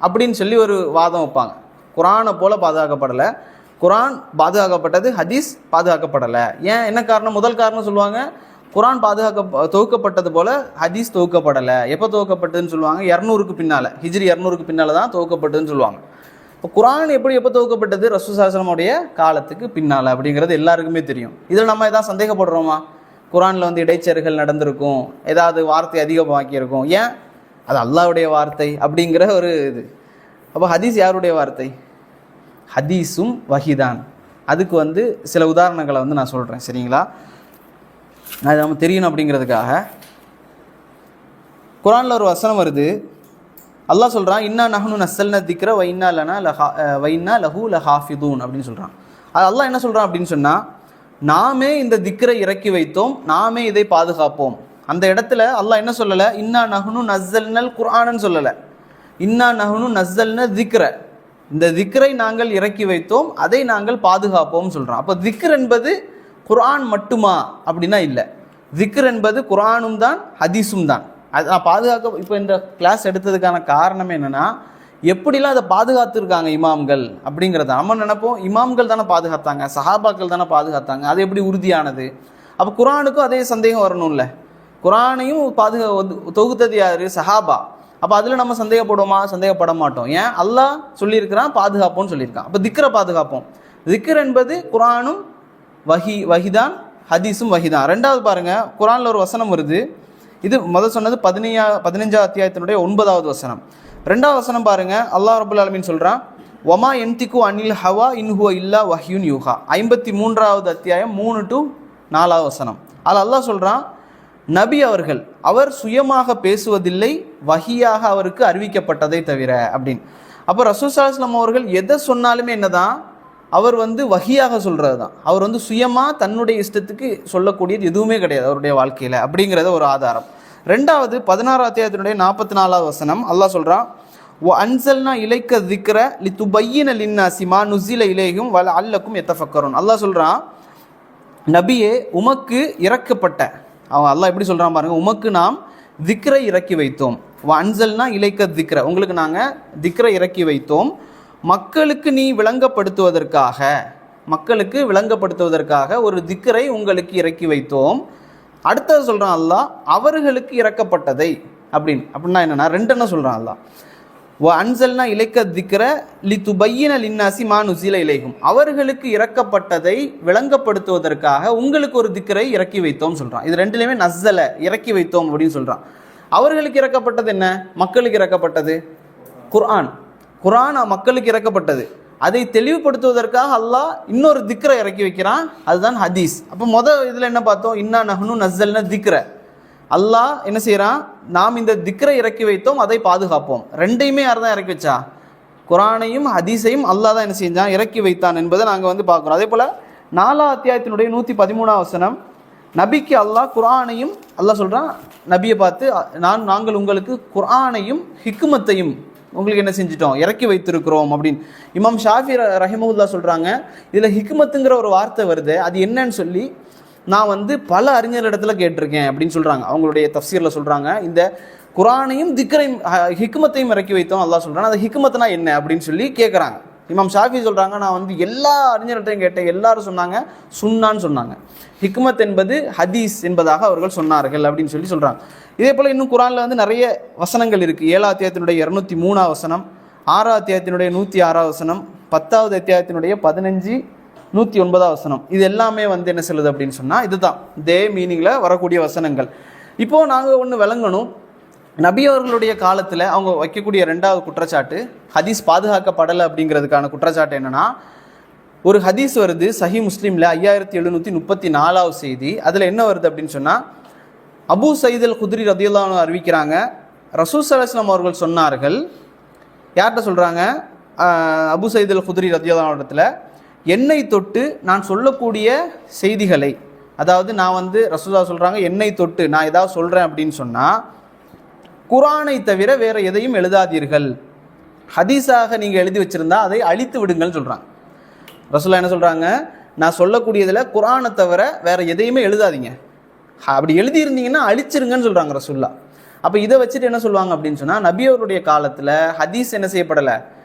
அப்படின்னு சொல்லி ஒரு வாதம் வைப்பாங்க. குர்ஆனை போல் பாதுகாக்கப்படலை, குர்ஆன் பாதுகாக்கப்பட்டது, ஹதீஸ் பாதுகாக்கப்படலை. ஏன், என்ன காரணம்? முதல் காரணம் சொல்லுவாங்க, குர்ஆன் துவக்கப்பட்டது போல் ஹதீஸ் துவக்கப்படலை. எப்போ துவக்கப்பட்டதுன்னு சொல்லுவாங்க, 200க்கு பின்னால், ஹிஜ்ரி 200க்கு பின்னால் தான் துவக்கப்பட்டதுன்னு சொல்லுவாங்க. இப்போ குர்ஆன் எப்போ துவக்கப்பட்டது? ரசூலுல்லாஹி ஸல்லல்லாஹு அலைஹி வஸல்லம் காலத்துக்கு பின்னால் அப்படிங்கிறது எல்லாருக்குமே தெரியும். இதில் நம்ம எதாவது சந்தேகப்படுறோமா? குர்ஆனில் வந்து இடைச்செருகள் நடந்திருக்கும், ஏதாவது வார்த்தை அதிகமாக்கியிருக்கும். ஏன்? அது அல்லாஹ்வுடைய வார்த்தை அப்படிங்கிற ஒரு இது. அப்போ ஹதீஸ் யாருடைய வார்த்தை? ஹதீஸும் வஹிதான். அதுக்கு வந்து சில உதாரணங்களை வந்து நான் சொல்கிறேன், சரிங்களா? அது நம்ம தெரியணும் அப்படிங்கிறதுக்காக. குர்ஆனில் ஒரு வசனம் வருது, அல்லாஹ் சொல்கிறான், இன்னா நஹ்னு நஸ்ஸல்னா திக்ர வ இன்னா லஹு லஹாஃபிதூன் அப்படின்னு சொல்கிறான். அது அல்லாஹ் என்ன சொல்கிறான் அப்படின்னு சொன்னால், நாமே இந்த திக்ரை இறக்கி வைத்தோம், நாமே இதை பாதுகாப்போம். அந்த இடத்துல அல்லாஹ் என்ன சொல்லலை? இன்னா நஹ்னு நஸ்ஸல்னல் குர்ஆன்னு சொல்லலை, இன்னா நஹ்னு நஸ்ஸல்னா திக்ர, இந்த திக்ரை நாங்கள் இறக்கி வைத்தோம், அதை நாங்கள் பாதுகாப்போம் சொல்கிறோம். அப்போ திக்ர் என்பது குர்ஆன் மட்டுமா அப்படின்னா இல்லை. திக்ர் என்பது குர்ஆனும் தான் ஹதீஸும் தான். அது நான் பாதுகாக்க இப்போ இந்த கிளாஸ் எடுத்ததுக்கான காரணம் என்னென்னா, எப்படிலாம் அதை பாதுகாத்துருக்காங்க இமாம்கள் அப்படிங்கிறத நம்ம நினைப்போம். இமாம்கள் தானே பாதுகாத்தாங்க, சஹாபாக்கள் தானே பாதுகாத்தாங்க, அது எப்படி உறுதியானது? அப்போ குர்ஆனுக்கும் அதே சந்தேகம் வரணும்ல. குர்ஆனையும் தொகுத்தது யார்? சஹாபா. அப்போ அதில் நம்ம சந்தேகப்படுவோமா? சந்தேகப்பட மாட்டோம். ஏன்? அல்லாஹ் சொல்லியிருக்கிறான் பாதுகாப்போம்னு சொல்லியிருக்கான். அப்போ திக்ரை பாதுகாப்போம். திக்ர் என்பது குர்ஆனும் வஹிதான், ஹதீஸும் வஹிதான். ரெண்டாவது பாருங்கள், குர்ஆனில் ஒரு வசனம் வருது. இது முதல் சொன்னது 15ஆம் அத்தியாயத்தினுடைய 9வது வசனம். ரெண்டாவது வசனம் பாருங்கள், அல்லாஹ் ரப்புல் ஆலமீன் சொல்கிறான், ஒமா என்திக்கு அனில் ஹவா இன்ஹுவ இல்லா வஹ்யுன் யூஹா. 53வது அத்தியாயம் 3 to 4வது வசனம். அதில் அல்லாஹ் சொல்கிறான், நபி அவர்கள் அவர் சுயமாக பேசுவதில்லை, வஹியாக அவருக்கு அறிவிக்கப்பட்டதை தவிர அப்படின்னு. அப்போ ரசூல் ஸல்லல்லாஹு அலைஹி வஸல்லம் அவர்கள் எதை சொன்னாலுமே என்னதான், அவர் வந்து வஹியாக சொல்கிறது தான். அவர் வந்து சுயமாக தன்னுடைய இஷ்டத்துக்கு சொல்லக்கூடியது எதுவுமே கிடையாது அவருடைய வாழ்க்கையில் அப்படிங்கிறத ஒரு ஆதாரம். ரெண்டாவது 16ஆம் அத்தியாயத்தினுடைய 44வது வசனம் அல்லாஹ் சொல்கிறான், ஒ அன்சல்னா இலைக்க திக்ர லித்துபையின லின்னாஸி மா நுஸில இலைஹிம் வல அல்லக்கும் யத்தஃபக்கரூன். அல்லாஹ் சொல்கிறான், நபியே உமக்கு இறக்கப்பட்ட, அவன் அல்லாஹ் எப்படி சொல்கிறான் பாருங்க, உமக்கு நாம் திக்ரை இறக்கி வைத்தோம். வ அன்சல்னா இலைக்க திக்ர, உங்களுக்கு நாங்கள் திக்ரை இறக்கி வைத்தோம், மக்களுக்கு நீ விளங்கப்படுத்துவதற்காக ஒரு திக்ரை உங்களுக்கு இறக்கி வைத்தோம். அடுத்தது சொல்கிறான் அல்லாஹ், அவர்களுக்கு இறக்கப்பட்டதை அப்படின்னா என்னன்னா, ரெண்டென்ன சொல்கிறான் அல்லாஹ். வ அன்சல்னா இலைக்க திக்ர லித்துபையின லின்னாஸி மா நுஸில இலைஹிம், அவர்களுக்கு இறக்கப்பட்டதை விளங்கப்படுத்துவதற்காக உங்களுக்கு ஒரு திக்ரை இறக்கி வைத்தோம் சொல்கிறான். இது ரெண்டுலேயுமே நஸ்ஸல, இறக்கி வைத்தோம் அப்படின்னு சொல்கிறான். அவர்களுக்கு இறக்கப்பட்டது என்ன? மக்களுக்கு இறக்கப்பட்டது குர்ஆன். குர்ஆன் மக்களுக்கு இறக்கப்பட்டது. அதை தெளிவுபடுத்துவதற்காக அல்லாஹ் இன்னொரு திக்ரை இறக்கி வைக்கிறான், அதுதான் ஹதீஸ். அப்போ இதில் என்ன பார்த்தோம்? இன்னா நஹ்னு நஸ்ஸல்னா திக்ர, அல்லாஹ் என்ன செய்கிறான், நாம் இந்த திக்ரை இறக்கி வைத்தோம், அதை பாதுகாப்போம். ரெண்டையுமே யார் தான் இறக்கி வச்சா? குர்ஆனையும் ஹதீஸையும் அல்லாஹ் தான் என்ன செஞ்சான், இறக்கி வைத்தான் என்பதை நாங்கள் வந்து பார்க்குறோம். அதே போல் 4ஆம் அத்தியாயத்தினுடைய 113வது வசனம், நபிக்கு அல்லாஹ் குர்ஆனையும் அல்லாஹ் சொல்கிறான், நபியை பார்த்து, நாங்கள் உங்களுக்கு குர்ஆனையும் ஹிக்மத்தையும் உங்களுக்கு என்ன செஞ்சிட்டோம், இறக்கி வைத்திருக்கிறோம் அப்படின்னு. இமாம் ஷாஃபி ரஹிமஹுல்லாஹ் சொல்கிறாங்க, இதில் ஹிக்மத்துங்கிற ஒரு வார்த்தை வருது, அது என்னன்னு சொல்லி நான் வந்து பல அறிஞர்களிடத்துல கேட்டிருக்கேன் அப்படின்னு சொல்கிறாங்க. அவங்களுடைய தஃப்சீரில் சொல்கிறாங்க, இந்த குர்ஆனையும் திக்ரையும் ஹிக்மத்தையும் இறக்கி வைத்தோம் அல்லாஹ் சொல்கிறாங்க, அது ஹிக்மத்னா என்ன அப்படின்னு சொல்லி கேட்குறாங்க. இமாம் ஷாஃபி சொல்கிறாங்க, நான் வந்து எல்லா அறிஞர்கள்ட்டையும் கேட்டேன், எல்லாரும் சொன்னாங்க சுன்னான்னு சொன்னாங்க, ஹிக்மத் என்பது ஹதீஸ் என்பதாக அவர்கள் சொன்னார்கள் அப்படின்னு சொல்கிறாங்க. இதே போல் இன்னும் குர்ஆனில் வந்து நிறைய வசனங்கள் இருக்குது. 7ஆம் அத்தியாயத்தினுடைய 203வது வசனம், 6ஆம் அத்தியாயத்தினுடைய 106வது வசனம், 10வது அத்தியாயத்தினுடைய 15, 109வது வசனம். இது எல்லாமே வந்து என்ன சொல்லுது அப்படின்னு சொன்னால், இதுதான் இதே மீனிங்கில் வரக்கூடிய வசனங்கள். இப்போது நாங்கள் ஒன்று விளங்கணும், நபி அவர்களுடைய காலத்தில் அவங்க வைக்கக்கூடிய 2வது குற்றச்சாட்டு, ஹதீஸ் பாதுகாக்கப்படலை அப்படிங்கிறதுக்கான குற்றச்சாட்டு என்னென்னா, ஒரு ஹதீஸ் வருது சஹீஹ் முஸ்லீமில் 5734வது செய்தி. அதில் என்ன வருது அப்படின்னு சொன்னால், அபூ சயீத் அல் குத்ரி ரதியல்லாஹு அன்ஹு அறிவிக்கிறாங்க, ரசூல் ஸல்லல்லாஹு அலைஹி வஸல்லம் அவர்கள் சொன்னார்கள். யார்கிட்ட சொல்கிறாங்க? அபூ சயீத் அல் குத்ரி ரதியல்லாஹு அன்ஹு இடத்துல, என்னை தொட்டு நான் சொல்லக்கூடிய செய்திகளை, அதாவது நான் வந்து ரசூலுல்லாஹ் சொல்கிறாங்க, என்னை தொட்டு நான் ஏதாவது சொல்கிறேன் அப்படின்னு சொன்னால் குர்ஆனை தவிர வேறு எதையும் எழுதாதீர்கள், ஹதீஸாக நீங்கள் எழுதி வச்சுருந்தா அதை அழித்து விடுங்கள்னு சொல்கிறாங்க. ரசூலுல்லாஹ் என்ன சொல்கிறாங்க? நான் சொல்லக்கூடியதில் குர்ஆனை தவிர வேறு எதையுமே எழுதாதீங்க, அப்படி எழுதியிருந்தீங்கன்னா அழிச்சிருங்கன்னு சொல்கிறாங்க ரசூலுல்லாஹ். அப்போ இதை வச்சுட்டு என்ன சொல்லுவாங்க அப்படின்னு சொன்னால், நபி அவருடைய காலத்தில் ஹதீஸ் என்ன செய்யப்படலை,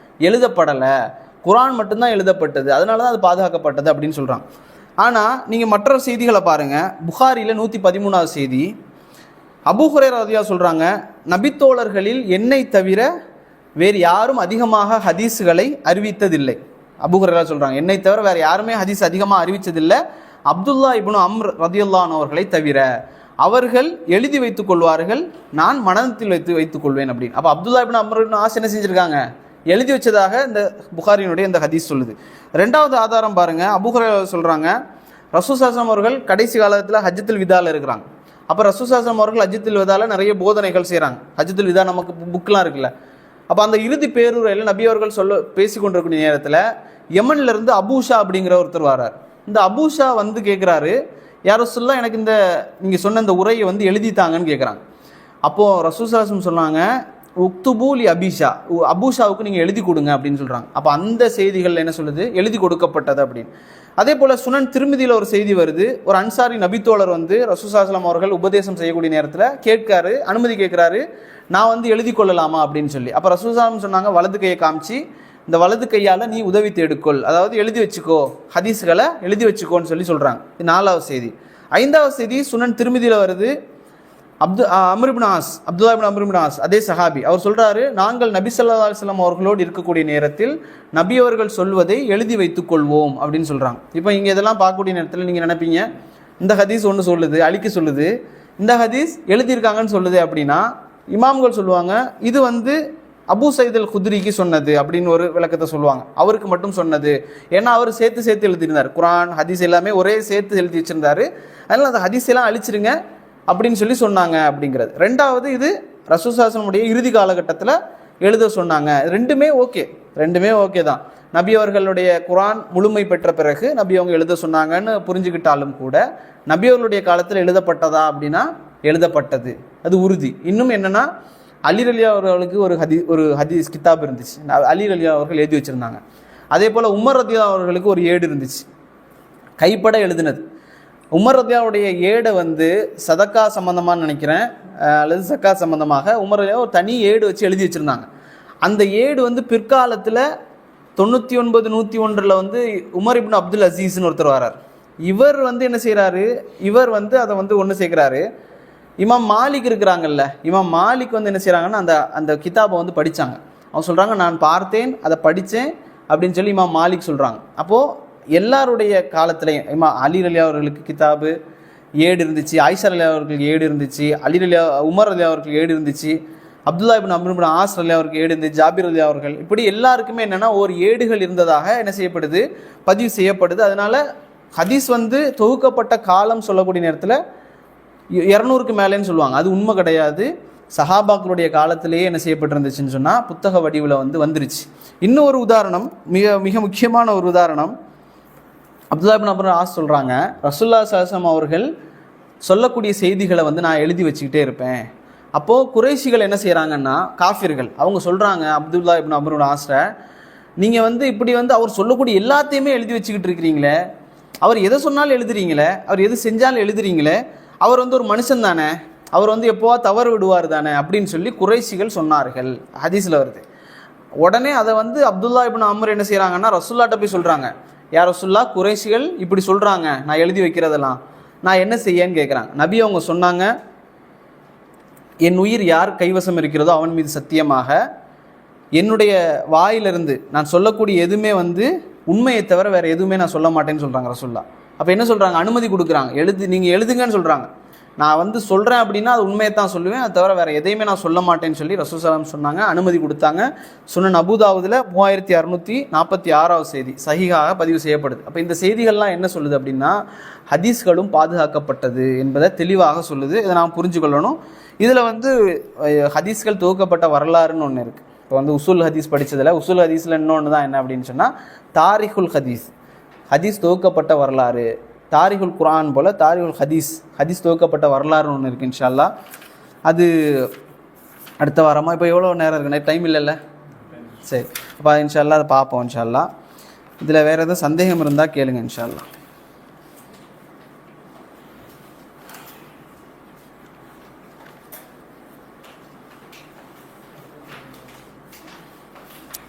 எழுதப்படலை, குர்ஆன் மட்டும்தான் எழுதப்பட்டது, அதனால தான் அது பாதுகாக்கப்பட்டது அப்படின்னு சொல்கிறாங்க. ஆனால் நீங்கள் மற்ற செய்திகளை பாருங்கள். புகாரியில் 113வது செய்தி, அபூ ஹுரைரா ரலியல்லாஹு சொல்கிறாங்க, நபித்தோழர்களில் என்னை தவிர வேறு யாரும் அதிகமாக ஹதீஸுகளை அறிவித்ததில்லை. அபூ ஹுரைரா சொல்கிறாங்க, என்னை தவிர வேறு யாருமே ஹதீஸ் அதிகமாக அறிவித்ததில்லை, அப்துல்லா இப்னு அம்ர் ரதியல்லாஹு அன்ஹு அவர்களை தவிர. அவர்கள் எழுதி வைத்துக் கொள்வார்கள், நான் மனதில் வைத்துக் கொள்வேன் அப்படின்னு. அப்போ அப்துல்லா இப்னு அம்ர் இப்னு ஆஸ் என்ன செஞ்சிருக்காங்க, எழுதி வச்சதாக இந்த புகாரியினுடைய இந்த ஹதீஸ் சொல்லுது. ரெண்டாவது ஆதாரம் பாருங்க, அபூ ஹுரைரா சொல்றாங்க, ரசூல் ஸல்லல்லாஹு அலைஹி வஸல்லம் அவர்கள் கடைசி காலத்தில் ஹஜ்ஜத்துல் விதால இருக்கிறாங்க. அப்போ ரசூல் ஸல்லல்லாஹு அலைஹி வஸல்லம் அவர்கள் ஹஜ்ஜத்துல் விதால நிறைய போதனைகள் செய்கிறாங்க. ஹஜ்ஜத்துல் விதா நமக்கு புக்கெலாம் இருக்குல்ல. அப்போ அந்த இறுதி பேருரையில் நபி அவர்கள் பேசி கொண்டிருக்கூடிய நேரத்தில் யமன்ல இருந்து அபூஷா அப்படிங்கிற ஒருத்தர் வரார். இந்த அபூஷா வந்து கேட்குறாரு, யார் ரசூலுல்லாஹ் எனக்கு இந்த நீங்கள் சொன்ன இந்த உரையை வந்து எழுதித்தாங்கன்னு கேட்குறாங்க. அப்போது ரசூல் ஸல்லல்லாஹு அலைஹி வஸல்லம் சொன்னாங்க, உக்துபூலி அபிஷா, அபூஷாவுக்கு நீங்கள் எழுதி கொடுங்க அப்படின்னு சொல்கிறாங்க. அப்போ அந்த செய்திகள் என்ன சொல்லுது, எழுதி கொடுக்கப்பட்டது அப்படின்னு. அதே போல் சுனன் திருமிதியில் ஒரு செய்தி வருது, ஒரு அன்சாரி நபித்தோழர் வந்து ரசூல் ஸல்லல்லாஹு அலைஹி வஸல்லம் அவர்கள் உபதேசம் செய்யக்கூடிய நேரத்தில் கேட்காரு, அனுமதி கேட்குறாரு, நான் வந்து எழுதி கொள்ளலாமா அப்படின்னு சொல்லி. அப்போ ரசூல் ஸல்லல்லாஹு அலைஹி வஸல்லம் சொன்னாங்க, வலது கையை காமிச்சு இந்த வலது கையால் நீ உதவி தேடுக்கொள், அதாவது எழுதி வச்சுக்கோ, ஹதீஸ்களை எழுதி வச்சுக்கோன்னு சொல்கிறாங்க. இது 4வது செய்தி. 5வது செய்தி சுனன் திருமிதியில் வருது, அப்துல்லா இப்னு அம்ர் இப்னு ஆஸ், அதே சஹாபி, அவர் சொல்றாரு, நாங்கள் நபி ஸல்லல்லாஹு அலைஹி வஸல்லம் அவர்களோடு இருக்கக்கூடிய நேரத்தில் நபி அவர்கள் சொல்வதை எழுதி வைத்துக் கொள்வோம் அப்படின்னு சொல்றாங்க. இப்போ இங்கே இதெல்லாம் பார்க்கக்கூடிய நேரத்தில் நீங்கள் நினைப்பீங்க, இந்த ஹதீஸ் ஒன்று சொல்லுது, அழிக்க சொல்லுது, இந்த ஹதீஸ் எழுதியிருக்காங்கன்னு சொல்லுது அப்படின்னா இமாம்கள் சொல்லுவாங்க, இது வந்து அபூ சயீத் அல் குத்ரிக்கு சொன்னது அப்படின்னு ஒரு விளக்கத்தை சொல்லுவாங்க. அவருக்கு மட்டும் சொன்னது, ஏன்னா அவர் சேர்த்து எழுதியிருந்தார், குரான் ஹதீஸ் எல்லாமே ஒரே சேர்த்து எழுதி வச்சிருந்தாரு, அதனால அந்த ஹதீஸ் எல்லாம் அழிச்சிருங்க அப்படின்னு சொன்னாங்க அப்படிங்கிறது. ரெண்டாவது, இது ரசூல் ஸல்லல்லாஹு அலைஹி வஸல்லம் இறுதி காலகட்டத்தில் எழுத சொன்னாங்க. ரெண்டுமே ஓகே தான். நபி அவர்களுடைய குரான் முழுமை பெற்ற பிறகு நபி அவங்க எழுத சொன்னாங்கன்னு புரிஞ்சுக்கிட்டாலும் கூட நபி அவர்களுடைய காலத்தில் எழுதப்பட்டதா அப்படின்னா எழுதப்பட்டது, அது உறுதி. இன்னும் என்னன்னா, அலி ரலியல்லாஹு அவர்களுக்கு ஒரு ஹதீஸ் கிதாப் இருந்துச்சு, அலி ரலியல்லாஹு அவர்கள் எழுதி வச்சிருந்தாங்க. அதே போல் உமர் ரலியல்லாஹு அவர்களுக்கு ஒரு ஏடு இருந்துச்சு, கைப்பட எழுதினது. உமர் ரலியல்லாஹுடைய ஏடை வந்து சதக்கா சம்பந்தமாக நினைக்கிறேன், அல்லது சக்கா சம்பந்தமாக உமர் ரலியல்லாஹு ஒரு தனி ஏடு வச்சு எழுதி வச்சுருந்தாங்க. அந்த ஏடு வந்து பிற்காலத்தில் 99-101 வந்து உமர் இப்னு அப்துல் அசீஸ்னு ஒருத்தர் வரார். இவர் வந்து என்ன செய்கிறாரு, இவர் வந்து அதை வந்து ஒன்று சேர்க்குறாரு. இமாம் மாலிக் இருக்கிறாங்கல்ல, இமாம் மாலிக் வந்து என்ன செய்கிறாங்கன்னா அந்த கிதாபை வந்து படித்தாங்க. அவங்க சொல்கிறாங்க, நான் பார்த்தேன், அதை படித்தேன் அப்படின்னு சொல்லி இமாம் மாலிக் சொல்கிறாங்க. அப்போது எல்லாருடைய காலத்திலையும் அலி ரலியல்லாஹு அவர்களுக்கு கிதாபு ஏடு இருந்துச்சு, ஆயிஷா ரலியல்லாஹு அவர்களுக்கு ஏடு இருந்துச்சு, உமர் ரலியல்லாஹு அவர்களுக்கு ஏடு இருந்துச்சு, அப்துல்லா இப்னு அம்ர் இப்னு ஆஸ் ரலியல்லாஹு அவருக்கு ஏடு இருந்துச்சு, ஜாபிர் ரலியல்லாஹு அவர்கள், இப்படி எல்லாருக்குமே என்னென்னா ஒரு ஏடுகள் இருந்ததாக என்ன செய்யப்படுது, பதிவு செய்யப்படுது. அதனால ஹதீஸ் வந்து தொகுக்கப்பட்ட காலம் சொல்லக்கூடிய நேரத்தில் 200க்கு மேலேன்னு சொல்லுவாங்க. அது உண்மை கிடையாது. சஹாபாக்களுடைய காலத்திலேயே என்ன செய்யப்பட்டிருந்துச்சுன்னு சொன்னால் புத்தக வடிவில் வந்துருச்சு. இன்னும் ஒரு உதாரணம், மிக மிக முக்கியமான ஒரு உதாரணம், அப்துல்லா இப்னு அம்ர் ஆஸ் சொல்கிறாங்க, ரசூலுல்லாஹி ஸல்லல்லாஹு அலைஹி வஸல்லம் அவர்கள் சொல்லக்கூடிய செய்திகளை வந்து நான் எழுதி வச்சுக்கிட்டே இருப்பேன். அப்போது குறைஷிகள் என்ன செய்கிறாங்கன்னா, காஃபிர்கள், அவங்க சொல்கிறாங்க அப்துல்லா இப்னு அம்ர் ஆஸ்ரை, நீங்கள் வந்து இப்படி வந்து அவர் சொல்லக்கூடிய எல்லாத்தையுமே எழுதி வச்சுக்கிட்டு இருக்கிறீங்களே, அவர் எதை சொன்னாலும் எழுதுறீங்களே, அவர் எது செஞ்சாலும் எழுதுறீங்களே, அவர் வந்து ஒரு மனுஷன் தானே, அவர் வந்து எப்போவா தவறு விடுவார் தானே அப்படின்னு சொல்லி குறைஷிகள் சொன்னார்கள். ஹதீஸில் வருது. உடனே அதை வந்து அப்துல்லா இப்னு அம்ர் என்ன செய்கிறாங்கன்னா ரசூலுல்லாஹ்ட்ட போய் சொல்கிறாங்க, யார் ரசூலுல்லாஹ், குறைஷிகள் இப்படி சொல்கிறாங்க, நான் எழுதி வைக்கிறதெல்லாம் நான் என்ன செய்யன்னு கேட்குறாங்க. நபி அவங்க சொன்னாங்க, என் உயிர் யார் கைவசம் இருக்கிறதோ அவன் மீது சத்தியமாக என்னுடைய வாயிலிருந்து நான் சொல்லக்கூடிய எதுவுமே வந்து உண்மையை தவிர வேறு எதுவுமே நான் சொல்ல மாட்டேன்னு சொல்கிறாங்க ரசூலுல்லாஹ். அப்போ என்ன சொல்கிறாங்க, அனுமதி கொடுக்குறாங்க, நீங்கள் எழுதுங்கன்னு சொல்கிறாங்க. நான் வந்து சொல்கிறேன் அப்படின்னா அது உண்மையை தான் சொல்லுவேன், அது தவிர வேறு எதையுமே நான் சொல்ல மாட்டேன்னு சொல்லி ரசூல் ஸல்லல்லாஹு அலைஹி வஸல்லம் சொன்னாங்க, அனுமதி கொடுத்தாங்க. சுனன் அபூதாவுதில் 3646 செய்தி சஹீஹாக பதிவு செய்யப்படுது. அப்போ இந்த செய்திகள்லாம் என்ன சொல்லுது அப்படின்னா, ஹதீஸ்களும் பாதுகாக்கப்பட்டது என்பதை தெளிவாக சொல்லுது. இதை நாம் புரிஞ்சுக்கொள்ளணும். இதில் வந்து ஹதீஸ்கள் துவக்கப்பட்ட வரலாறுன்னு ஒன்று இருக்குது. இப்போ வந்து உசூல் ஹதீஸ் படித்ததில் உசூல் ஹதீஸில் இன்னொன்று தான் என்ன அப்படின்னு சொன்னால் தாரிகுல் ஹதீஸ், ஹதீஸ் துவக்கப்பட்ட வரலாறு. தாரிகுல் குர்ஆன் போல் தாரிகுல் ஹதீஸ் துவக்கப்பட்ட வரலாறுன்னு ஒன்று இருக்குது. இன்ஷா அல்லாஹ் அது அடுத்த வாரமாக, இப்போ எவ்வளோ நேரம் இருக்குது, டைம் இல்லைல்ல, சரி, அப்போ இன்ஷா அல்லாஹ் அதை பார்ப்போம். இன்ஷா அல்லாஹ் இதில் வேறு எதுவும் சந்தேகம் இருந்தால் கேளுங்க. இன்ஷா அல்லாஹ்.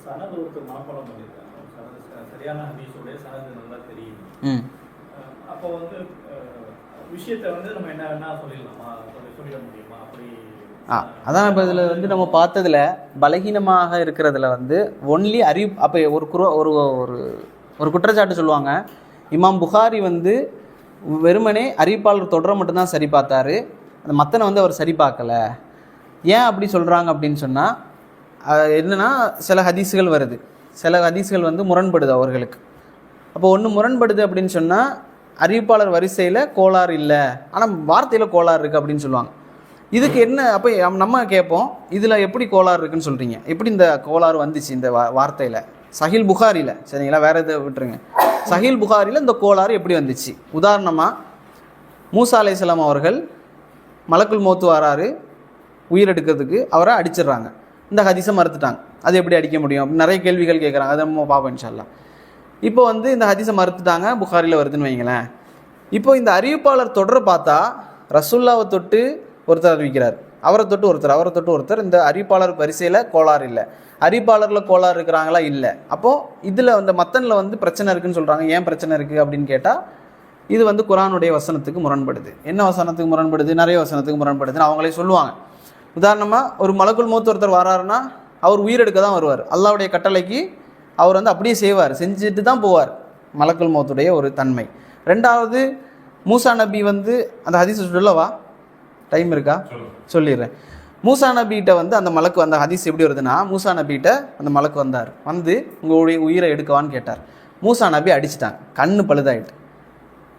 சனது ஒருத்தர் மனப்பாடம் பண்ணியிருக்காங்க, சரியான ஹதீஸுடைய சனது நல்லா தெரியும். அப்போ வந்து விஷயத்தை வந்து நம்ம என்ன சொல்லிடலாமா, சொல்லிட முடியுமா அப்படி? அதான் இப்போ இதில் வந்து நம்ம பார்த்ததில் பலகீனமாக இருக்கிறதுல வந்து ஒன்லி அப்போ ஒரு ஒரு குற்றச்சாட்டு சொல்லுவாங்க, இமாம் புகாரி வந்து வெறுமனே அறிவிப்பாளர் தொடர மட்டும்தான் சரி பார்த்தாரு, அந்த மத்தனை வந்து அவர் சரி பார்க்கல. ஏன் அப்படி சொல்கிறாங்க அப்படின்னு சொன்னால், என்னென்னா சில ஹதீஸுகள் வருது, சில ஹதீஸுகள் வந்து முரண்படுது அவர்களுக்கு. அப்போ ஒன்று முரண்படுது அப்படின்னு சொன்னால் அறிவிப்பாளர் வரிசையில் கோளாறு இல்லை, ஆனால் வார்த்தையில் கோளாறு இருக்குது அப்படின்னு சொல்லுவாங்க. இதுக்கு என்ன அப்போ நம்ம கேட்போம், இதில் எப்படி கோளாறு இருக்குன்னு சொல்கிறீங்க, எப்படி இந்த கோளாறு வந்துச்சு இந்த வார்த்தையில்? சஹீல் புகாரியில், சரிங்களா, வேறு இதை விட்டுருங்க, சஹீல் புகாரியில் இந்த கோளாறு எப்படி வந்துச்சு? உதாரணமாக மூசா அலைஹிஸ்ஸலாம் அவர்கள் மலக்குல் மௌத் வராரு உயிரெடுக்கிறதுக்கு, அவரை அடிச்சிடுறாங்க, இந்த ஹதீஸை மறுத்துட்டாங்க. அது எப்படி அடிக்க முடியும் அப்படின்னு நிறைய கேள்விகள் கேட்குறாங்க, அதை நம்ம பார்ப்போம் இன்ஷா அல்லாஹ். இப்போ வந்து இந்த ஹதீஸை மறுத்துட்டாங்க, புகாரியில் வருதுன்னு வைங்களேன். இப்போ இந்த அறிவிப்பாளர் தொடர பார்த்தா ரசூல்லாவை தொட்டு ஒருத்தர் அறிவிக்கிறார், அவரை தொட்டு ஒருத்தர். இந்த அறிவிப்பாளர் வரிசையில் கோளாறு இல்லை, அறிவிப்பாளரில் கோளாறு இருக்கிறாங்களா? இல்லை. அப்போது இதில் அந்த மத்தனில் வந்து பிரச்சனை இருக்குதுன்னு சொல்கிறாங்க. ஏன் பிரச்சனை இருக்குது அப்படின்னு கேட்டால், இது வந்து குர்ஆனுடைய வசனத்துக்கு முரண்படுது. என்ன வசனத்துக்கு முரண்படுது? நிறைய வசனத்துக்கு முரண்படுதுன்னு அவங்களே சொல்லுவாங்க. உதாரணமாக ஒரு மலக்குல் மௌத் ஒருத்தர் வராருன்னா அவர் உயிரெடுக்க தான் வருவார், அல்லாஹ்வுடைய கட்டளைக்கு அவர் வந்து அப்படியே செய்வார், செஞ்சுட்டு தான் போவார். மலக்குல் மௌத்துடைய ஒரு தன்மை. ரெண்டாவது, மூசா நபி வந்து அந்த ஹதீஸ் சொல்லவா, டைம் இருக்கா? சொல்லிடுறேன். மூசா நபிகிட்ட வந்து அந்த மலக்கு, அந்த ஹதீஸ் எப்படி வருதுன்னா, மூசா நபிகிட்ட அந்த மலக்கு வந்தார், வந்து உங்களுடைய உயிரை எடுக்கவான்னு கேட்டார். மூசா நபி அடிச்சிட்டாங்க, கண்ணு பழுதாயிட்டு.